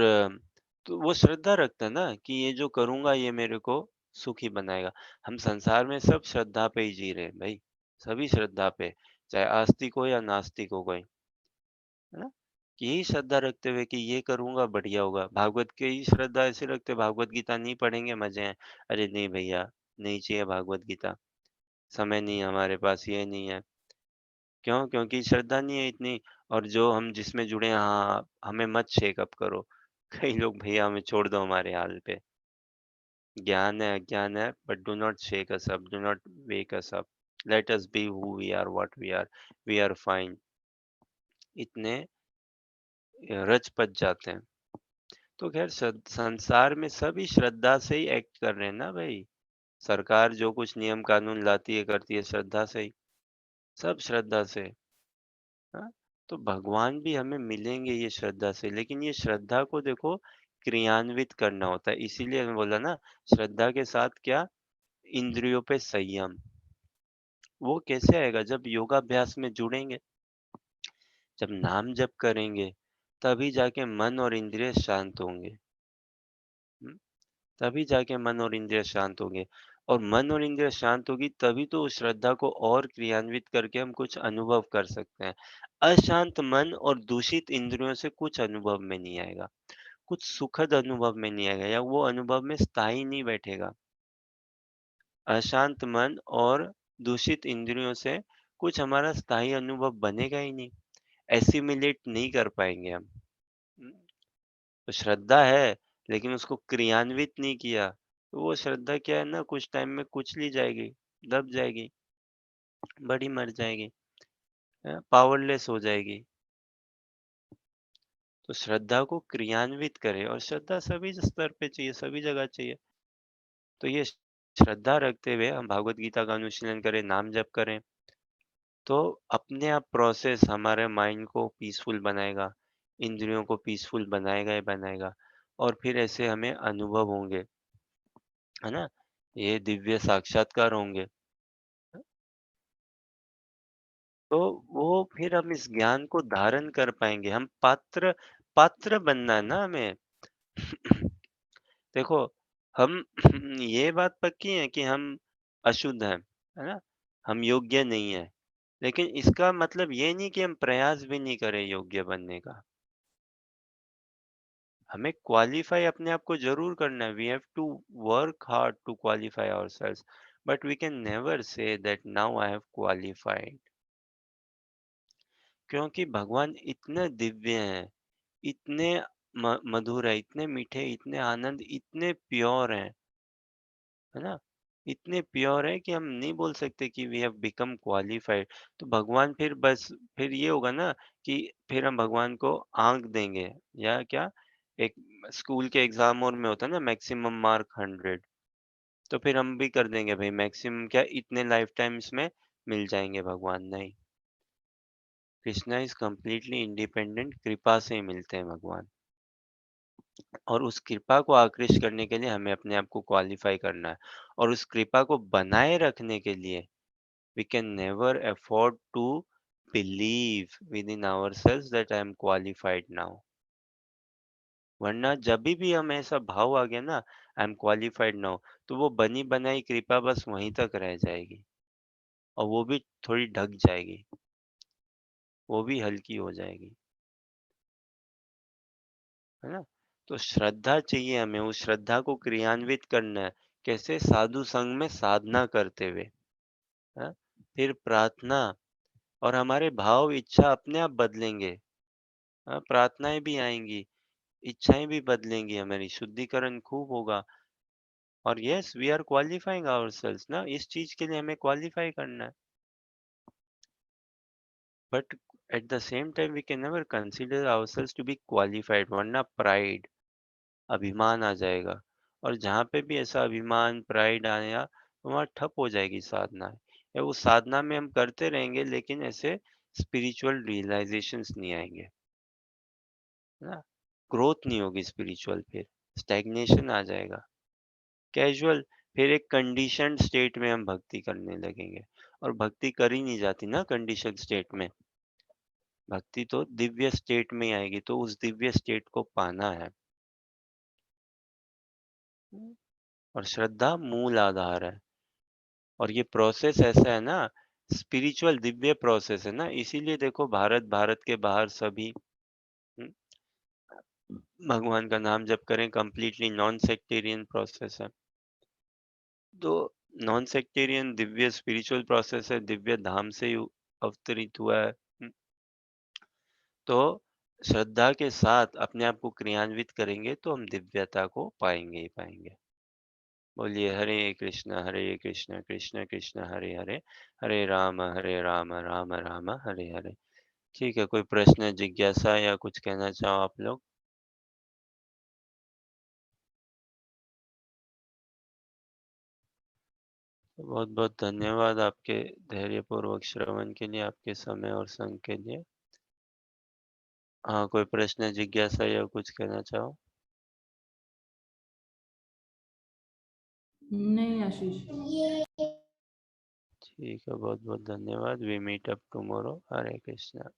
तो वो श्रद्धा रखता है ना कि ये जो करूंगा ये मेरे को सुखी बनाएगा। हम संसार में सब श्रद्धा पे ही जी रहे हैं भाई, सभी श्रद्धा पे, चाहे आस्तिक हो या नास्तिक हो कोई, है ना? कि यही श्रद्धा रखते हुए कि ये करूंगा बढ़िया होगा। भागवत की ही श्रद्धा ऐसे रखते, भागवत गीता नहीं पढ़ेंगे मजे हैं, अरे नहीं भैया, नहीं चाहिए भागवत गीता, समय नहीं है हमारे पास, ये नहीं है। क्यों? क्योंकि श्रद्धा नहीं है इतनी। और जो हम जिसमें जुड़े हैं, हाँ हमें मत शेक अप करो। कई लोग भैया हमें छोड़ दो हमारे हाल पे, ज्ञान है अज्ञान है, but do not shake us up, do not wake us up, let us be who we are, what we are fine. इतने रच पच जाते हैं। तो खैर संसार में सभी श्रद्धा से ही एक्ट कर रहे हैं ना भाई। सरकार जो कुछ नियम कानून लाती है करती है श्रद्धा से ही, सब श्रद्धा से। हाँ, तो भगवान भी हमें मिलेंगे ये श्रद्धा से, लेकिन ये श्रद्धा को देखो क्रियान्वित करना होता है। इसीलिए मैं बोला ना, श्रद्धा के साथ क्या, इंद्रियों पे संयम। वो कैसे आएगा? जब योगाभ्यास में जुड़ेंगे, जब नाम जप करेंगे, तभी जाके मन और इंद्रिय शांत होंगे। हम्म, तभी जाके मन और इंद्रिय शांत होंगे। और मन और इंद्रिय शांत होगी तभी तो उस श्रद्धा को और क्रियान्वित करके हम कुछ अनुभव कर सकते हैं। अशांत मन और दूषित इंद्रियों से कुछ अनुभव में नहीं आएगा, कुछ सुखद अनुभव में नहीं आएगा, या वो अनुभव में स्थायी नहीं बैठेगा। अशांत मन और दूषित इंद्रियों से कुछ हमारा स्थायी अनुभव बनेगा ही नहीं, एसिमिलेट नहीं कर पाएंगे हम। हम्म, तो श्रद्धा है लेकिन उसको क्रियान्वित नहीं किया, तो वो श्रद्धा क्या है ना, कुछ टाइम में कुचली जाएगी, दब जाएगी, बड़ी मर जाएगी, पावरलेस हो जाएगी। तो श्रद्धा को क्रियान्वित करें, और श्रद्धा सभी स्तर पे चाहिए, सभी जगह चाहिए। तो ये श्रद्धा रखते हुए हम भागवत गीता का अनुशीलन करें, नाम जप करें, तो अपने आप प्रोसेस हमारे माइंड को पीसफुल बनाएगा, इंद्रियों को पीसफुल बनाएगा ही बनाएगा, और फिर ऐसे हमें अनुभव होंगे, है ना? ये दिव्य साक्षात्कार होंगे। तो वो फिर हम इस ज्ञान को धारण कर पाएंगे। हम पात्र पात्र बनना है ना हमें। देखो, हम ये बात पक्की है कि हम अशुद्ध हैं, है ना? हम योग्य नहीं है, लेकिन इसका मतलब ये नहीं कि हम प्रयास भी नहीं करें योग्य बनने का। हमें क्वालिफाई अपने आप को जरूर करना है। We have to work hard to qualify ourselves, but we can never say that now I have qualified. क्योंकि भगवान इतने दिव्य हैं, इतने मधुर है, इतने मीठे, इतने आनंद, इतने प्योर हैं, है ना? इतने प्योर है कि हम नहीं बोल सकते कि वी हैव बिकम क्वालिफाइड। तो भगवान फिर बस, फिर ये होगा ना कि फिर हम भगवान को आंक देंगे, या क्या, एक स्कूल के एग्जाम और में होता है ना, मैक्सिमम मार्क 100। तो फिर हम भी कर देंगे भाई, मैक्सिमम क्या, इतने लाइफ टाइम्स में मिल जाएंगे भगवान। नहीं, कृष्णा इज कंप्लीटली इंडिपेंडेंट, कृपा से ही मिलते हैं भगवान। और उस कृपा को आकृष्ट करने के लिए हमें अपने आप को क्वालिफाई करना है, और उस कृपा को बनाए रखने के लिए we can never afford to believe within ourselves that I am qualified now। वरना जब भी हमें ऐसा भाव आ गया ना, आई एम क्वालिफाइड नाउ, तो वो बनी बनाई कृपा बस वहीं तक रह जाएगी, और वो भी थोड़ी ढक जाएगी, वो भी हल्की हो जाएगी, है ना? तो श्रद्धा चाहिए हमें, उस श्रद्धा को क्रियान्वित करना है। कैसे? साधु संग में साधना करते हुए, हाँ? फिर प्रार्थना, और हमारे भाव इच्छा अपने आप बदलेंगे। हाँ, प्रार्थनाएं भी आएंगी, इच्छाएं भी बदलेंगी, हमारी शुद्धिकरण खूब होगा। और yes, we are qualifying ourselves ना, इस चीज के लिए हमें क्वालिफाई करना है। But at the same time we can never consider ourselves to be qualified, वरना प्राइड, अभिमान आ जाएगा। और जहाँ पे भी ऐसा अभिमान, प्राइड आया, तो वहाँ ठप हो जाएगी साधना। या वो साधना में हम करते रहेंगे, लेकिन ऐसे स्पिरिचुअल रियलाइजेशंस नहीं आएंगे, है ना? ग्रोथ नहीं होगी स्पिरिचुअल, फिर स्टैग्नेशन आ जाएगा, कैजुअल, फिर एक कंडीशनड स्टेट में हम भक्ति करने लगेंगे। और भक्ति करी नहीं जाती ना कंडीशन स्टेट में, भक्ति तो दिव्य स्टेट में ही आएगी, तो उस दिव्य स्टेट को पाना है। और श्रद्धा मूल आधार है। और ये प्रोसेस ऐसा है ना, स्पिरिचुअल दिव्य प्रोसेस है ना, इसीलिए देखो भारत, भारत के बाहर सभी हम्म, भगवान का नाम जप करें, कंप्लीटली नॉन सेक्टेरियन प्रोसेस है। तो non sectarian Divya spiritual process है, दिव्य धाम से ही अवतरित हुआ है। तो श्रद्धा के साथ अपने आप को क्रियान्वित करेंगे, तो हम दिव्यता को पाएंगे ही पाएंगे। बोलिए हरे कृष्ण कृष्ण कृष्ण हरे हरे, हरे राम राम राम हरे हरे। ठीक है, कोई प्रश्न, जिज्ञासा या कुछ कहना चाहो आप लोग? बहुत बहुत धन्यवाद आपके धैर्यपूर्वक श्रवण के लिए, आपके समय और संग के लिए। हाँ, कोई प्रश्न, जिज्ञासा या कुछ कहना चाहो? नहीं आशीष। ठीक है, बहुत बहुत धन्यवाद। We meet up tomorrow. Hare Krishna.